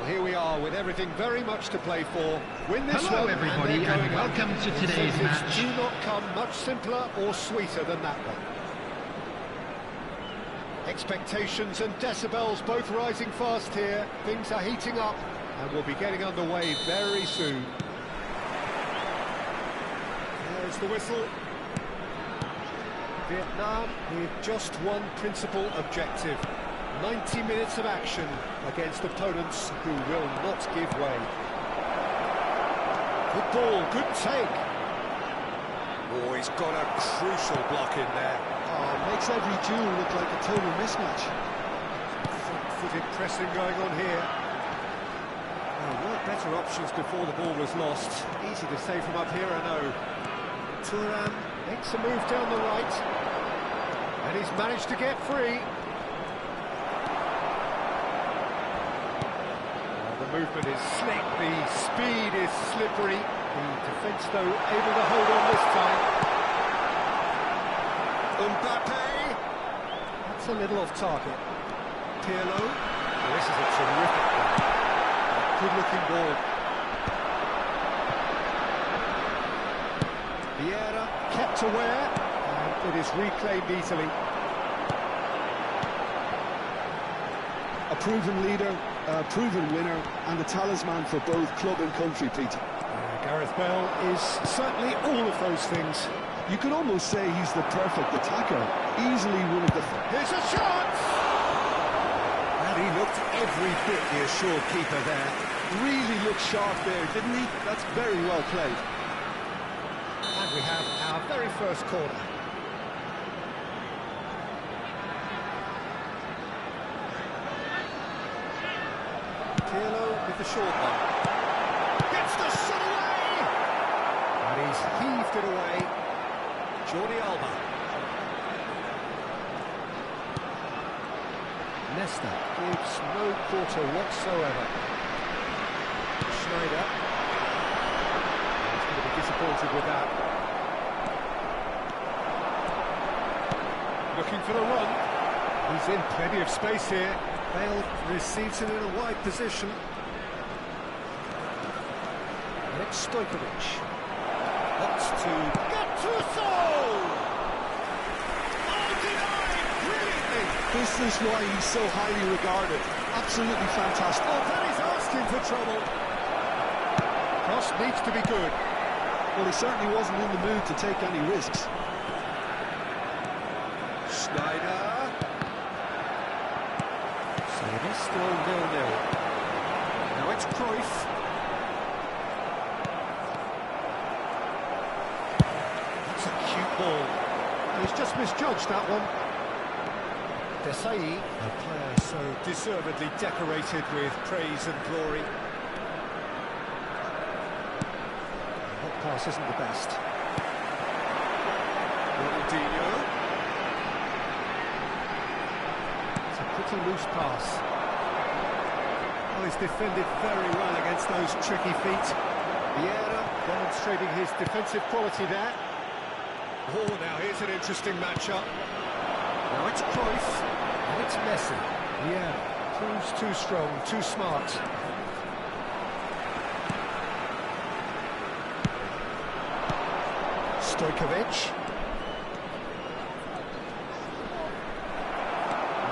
Well, here we are with everything very much to play for. Win this Hello, one, everybody, and welcome to today's match. Do not come much simpler or sweeter than that one. Expectations and decibels both rising fast here. Things are heating up, and we'll be getting underway very soon. There's the whistle. Vietnam with just one principal objective. 90 minutes of action against opponents who will not give way. Good ball, good take. Oh, he's got a crucial block in there. Oh, makes every duel look like a total mismatch. Front-footed pressing going on here. Oh, there were better options before the ball was lost. Easy to say from up here, I know. Thuram makes a move down the right. And he's managed to get free. The movement is slick, the speed is slippery. The defence, though, able to hold on this time. Mbappe! That's a little off target. Pirlo. Oh, this is a terrific one. Good-looking ball. Vieira kept aware, and it is reclaimed easily. A proven leader, a proven winner, and a talisman for both club and country, Peter. Gareth Bale is certainly all of those things. You could almost say he's the perfect attacker. Easily one of the... Here's a shot! And he looked every bit the assured keeper there. Really looked sharp there, didn't he? That's very well played. And we have our very first corner. Pirlo with the short one. Gets the shot away! And he's heaved it away. Jordi Alba. Nesta gives no quarter whatsoever. Schneider. He's going to be disappointed with that. Looking for the run. He's in plenty of space here. Bale receives it in a wide position. And it's Stojkovic. Wants to Gattuso! Oh, denied! Brilliantly! This is why he's so highly regarded. Absolutely fantastic. Oh, that is asking for trouble. Cross needs to be good. Well, he certainly wasn't in the mood to take any risks. Schneider. So it is still 0-0. Now it's Cruyff. That's a cute ball. He's just misjudged that one. Desai, a player so deservedly decorated with praise and glory. That pass isn't the best. Ronaldinho. It's a pretty loose pass. Well, he's defended very well against those tricky feet. Vieira demonstrating his defensive quality there. Oh, now here's an interesting matchup. Now it's Cruyff, and it's Messi. Vieira proves too strong, too smart. Stojkovic.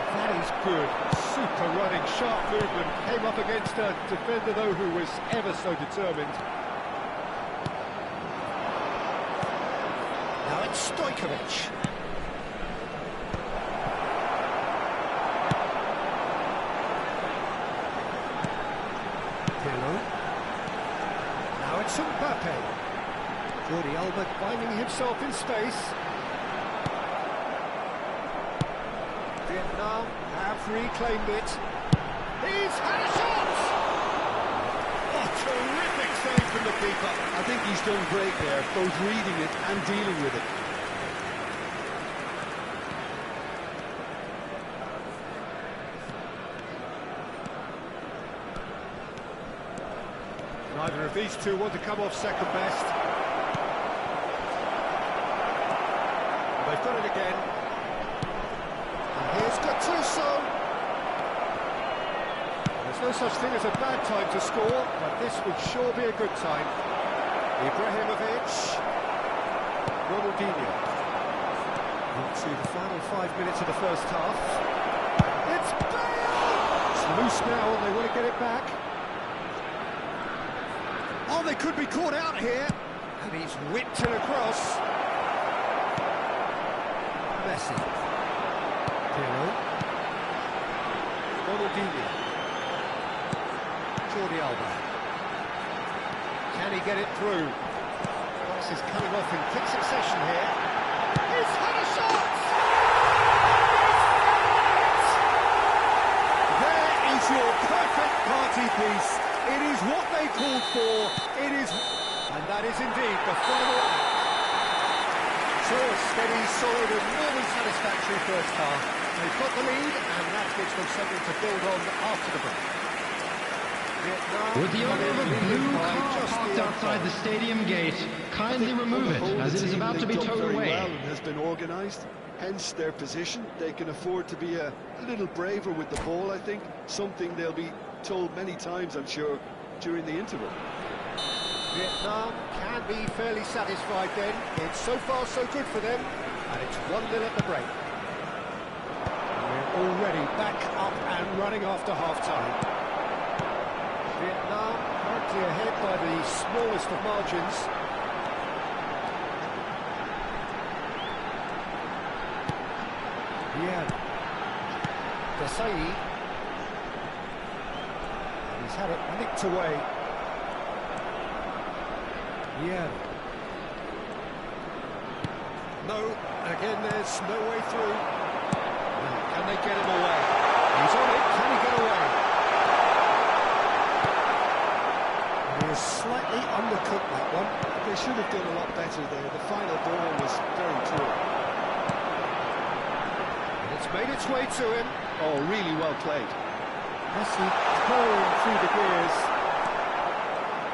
That is good. Super running, sharp movement. Came up against a defender, though, who was ever so determined. Now it's Stojkovic. Pirlo. Now it's Mbappe. Jordi Alba finding himself in space. Vietnam have reclaimed it. He's had a shot! Oh, terrific save from the keeper. I think he's done great there, both reading it and dealing with it. Neither of these two want to come off second best. They've got it again. And here's Gattuso. There's no such thing as a bad time to score, but this would sure be a good time. Ibrahimovic. Ronaldinho. Into the final 5 minutes of the first half. It's Bale! It's loose now and they want to get it back. Oh, they could be caught out here. And he's whipped it across. Messi. Pirlo. Ronaldinho. Jordi Alba. Can he get it through? Pass is coming off in quick succession here. He's had a shot! There is your perfect party piece. It is what they called for. It is... And that is indeed the final act. So a steady, solid and more than satisfactory first half. They've got the lead and that gives them something to build on after the break. Would the owner of a blue car parked outside the stadium gate kindly remove it, as it is about to be towed away? Well and has been organised, hence their position. They can afford to be a little braver with the ball, I think. Something they'll be told many times, I'm sure, during the interval. Vietnam can be fairly satisfied then. It's so far so good for them, and it's 1-0 at the break. We're already back up and running after half-time. Vietnam currently ahead by the smallest of margins. Yeah. Desai. He's had it nicked away. Yeah. No, again there's no way through. Can they get him away? He's on it, can he get away? He has slightly undercooked that one. They should have done a lot better there. The final ball was very poor. And it's made its way to him. Oh, really well played. Messi pouring through the gears.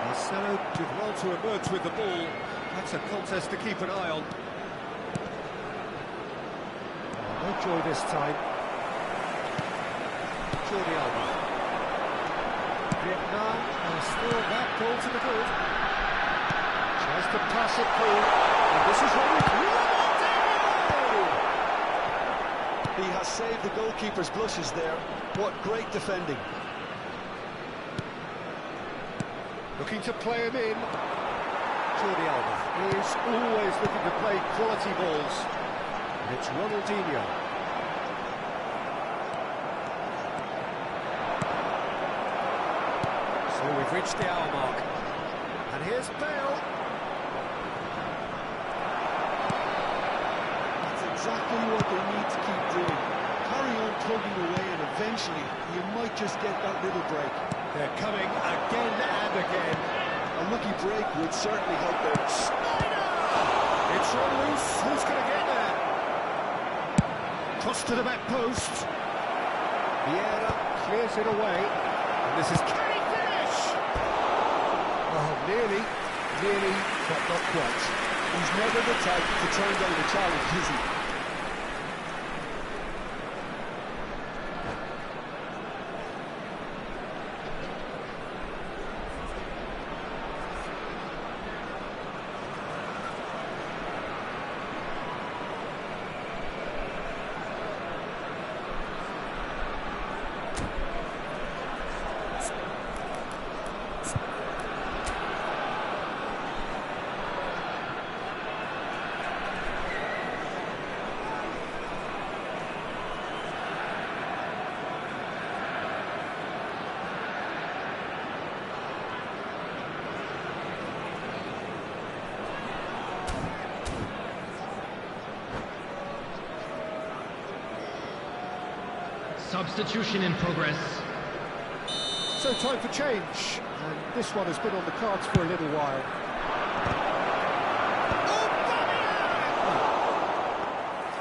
Marcelo did well to emerge with the ball. That's a contest to keep an eye on. Oh, no joy this time. Jordi Alba. Vietnam are still that goal to the good. Tries to pass it through. And this is Ronaldinho! He has saved the goalkeeper's blushes there. What great defending. Looking to play him in. Jordi Alba. He is always looking to play quality balls. And it's Ronaldinho. So we've reached the hour mark. And here's Bale. That's exactly what they need to keep doing. Carry on plugging away and eventually you might just get that little break. They're coming again and again. A lucky break would certainly help them. Snyder! It's run loose. Who's going to get there? Cross to the back post. Vieira clears it away. And this is... Can he finish? Oh, nearly, but not quite. He's never the type to turn down the challenge, is he? Substitution in progress. So time for change. And this one has been on the cards for a little while.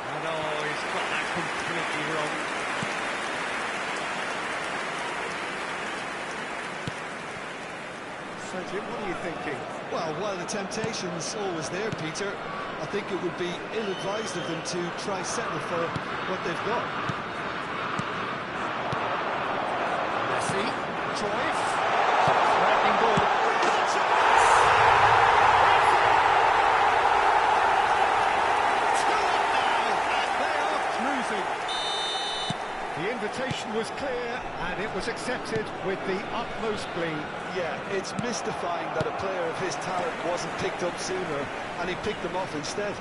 And oh, he's got that completely wrong. So Jim, what are you thinking? Well, while the temptation's always there, Peter, I think it would be ill-advised of them to try settle for what they've got. Messi. Cruyff. Threatening ball. Real chance! They are cruising. The invitation was clear, and it was accepted with the utmost glee. Yeah, it's mystifying that a player of his talent wasn't picked up sooner, and he picked them off instead.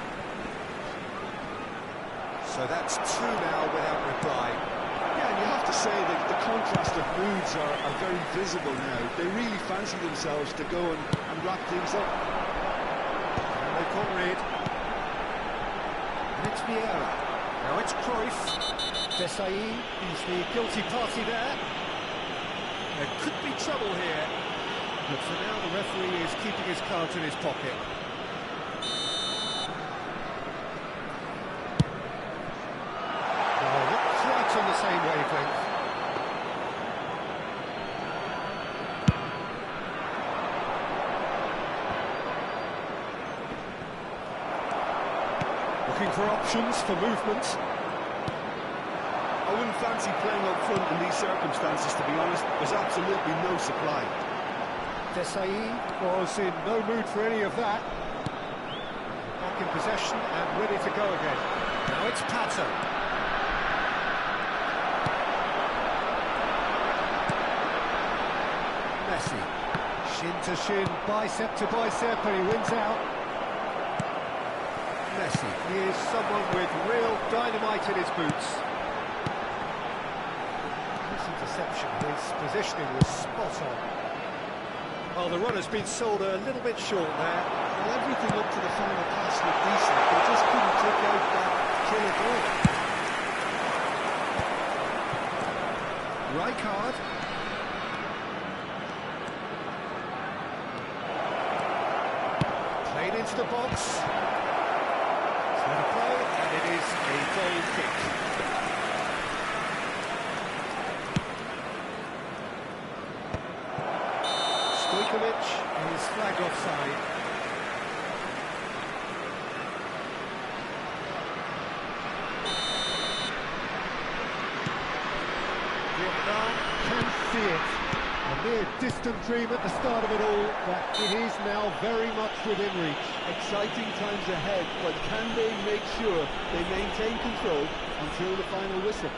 So that's two now without reply. Yeah, and you have to say that the contrast of moods are very visible now. They really fancy themselves to go and wrap things up. And they can't read. And it's Vieira. Now it's Cruyff. Desai, he's the guilty party there. There could be trouble here. But for now, the referee is keeping his cards in his pocket. Oh, not quite on the same wavelength. Looking for options for movement. I wouldn't fancy playing up front in these circumstances, to be honest. There's absolutely no supply. Desai was in no mood for any of that. Back in possession and ready to go again. Now it's Pato. Messi. Shin to shin, bicep to bicep, and he wins out. Messi, he is someone with real dynamite in his boots. Interception, his positioning was spot on. Well, the run has been sold a little bit short there. Well, everything up to the final pass looked decent, but just couldn't take out that killer goal. Rijkaard. Played into the box. It's let it play, and it is a goal kick. Stojkovic is flagged offside. Vietnam can see it. A mere distant dream at the start of it all, but it is now very much within reach. Exciting times ahead, but can they make sure they maintain control until the final whistle?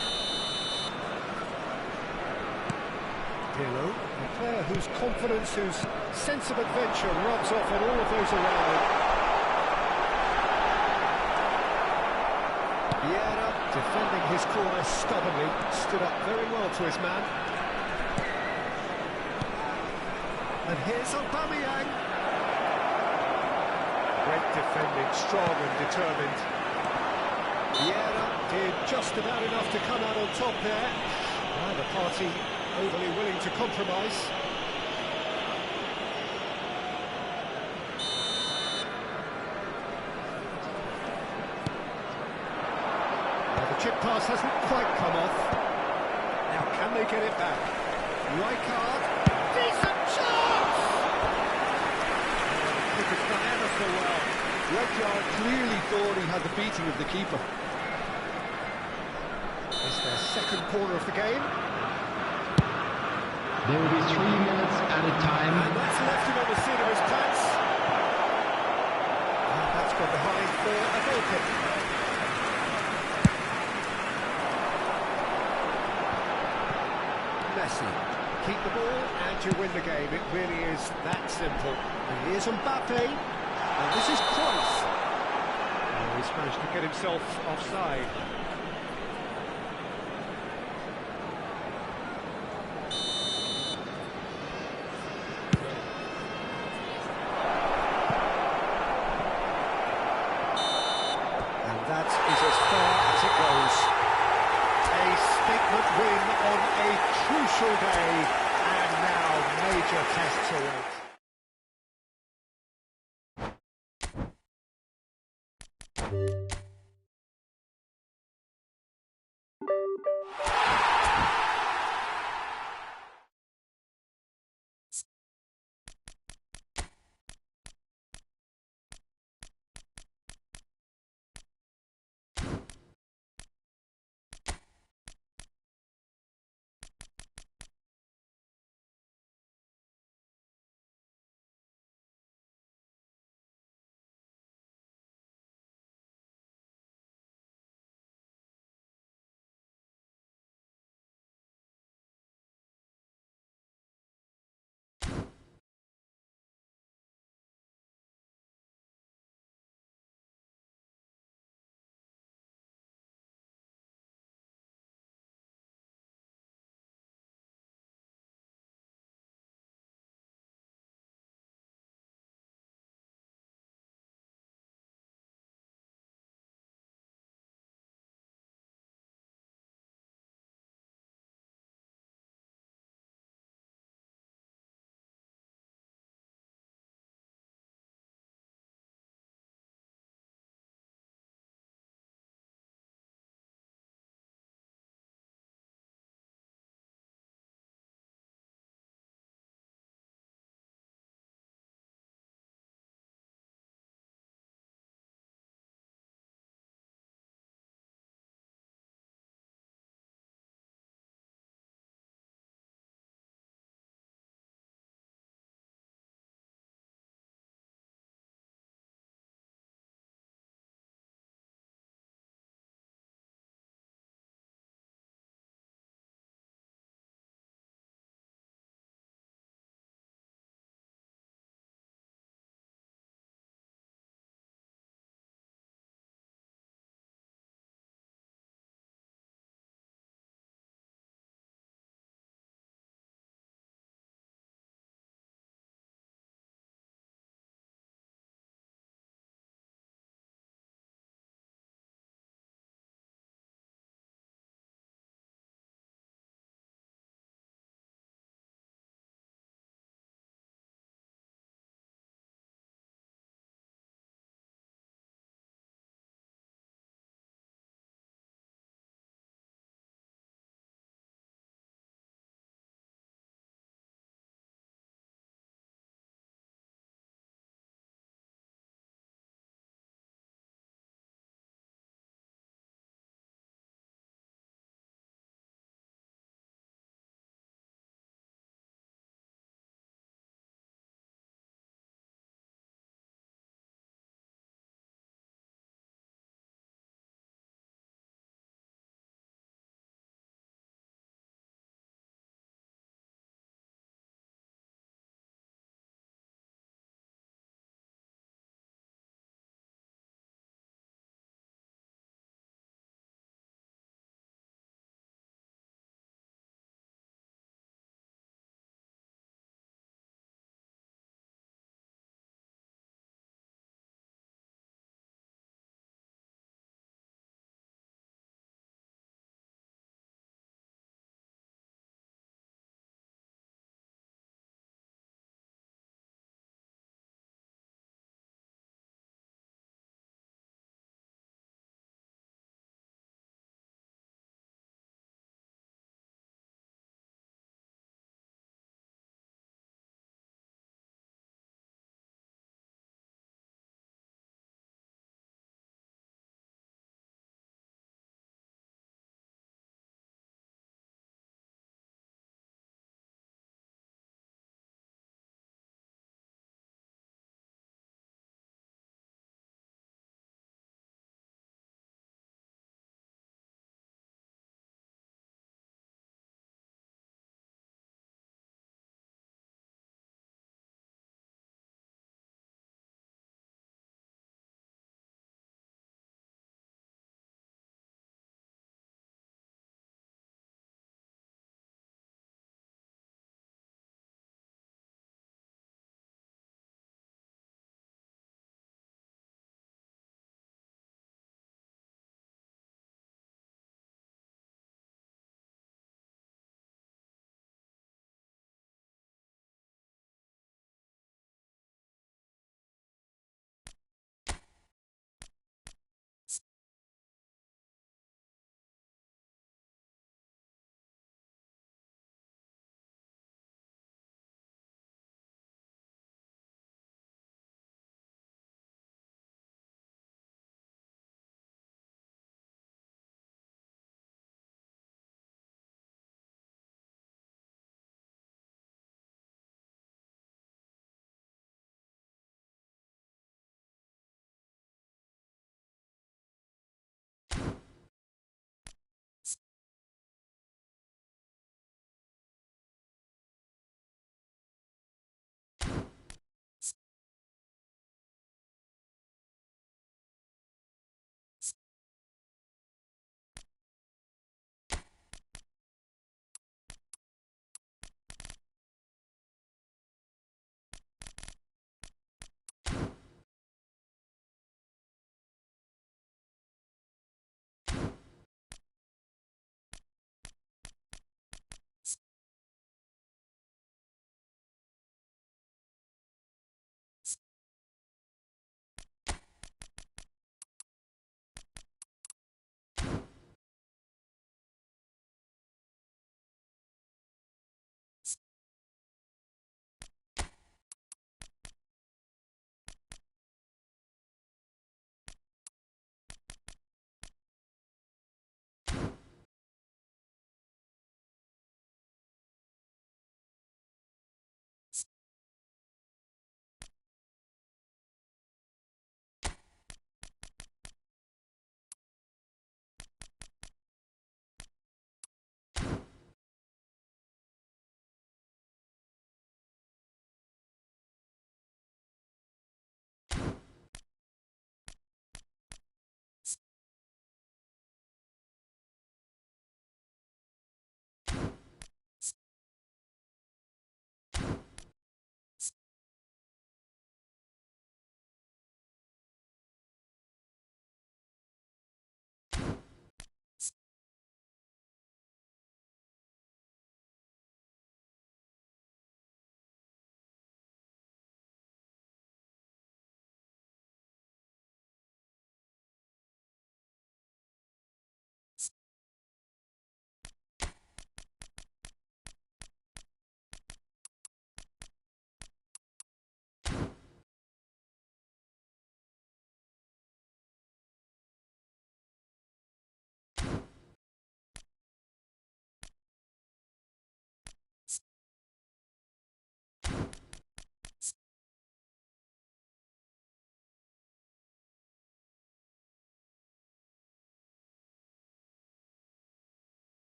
Pirlo, a player whose confidence, whose sense of adventure rubs off on all of those around him. Vieira, defending his corner stubbornly, stood up very well to his man. And here's Aubameyang. Great defending, strong and determined. Vieira did just about enough to come out on top there. Neither party overly willing to compromise. Now the chip pass hasn't quite come off. Now can they get it back? Rijkaard, decent chance! The kick has done ever so well. Rijkaard clearly thought he had the beating of the keeper. It's their second corner of the game. There will be 3 minutes added time. And that's left him on the seat of his pants. And that's gone behind for a goal kick. Messi, keep the ball and you win the game. It really is that simple. And here's Mbappe. And this is Cruyff. Oh, he's managed to get himself offside. That is as far as it goes. A statement win on a crucial day, and now major tests await.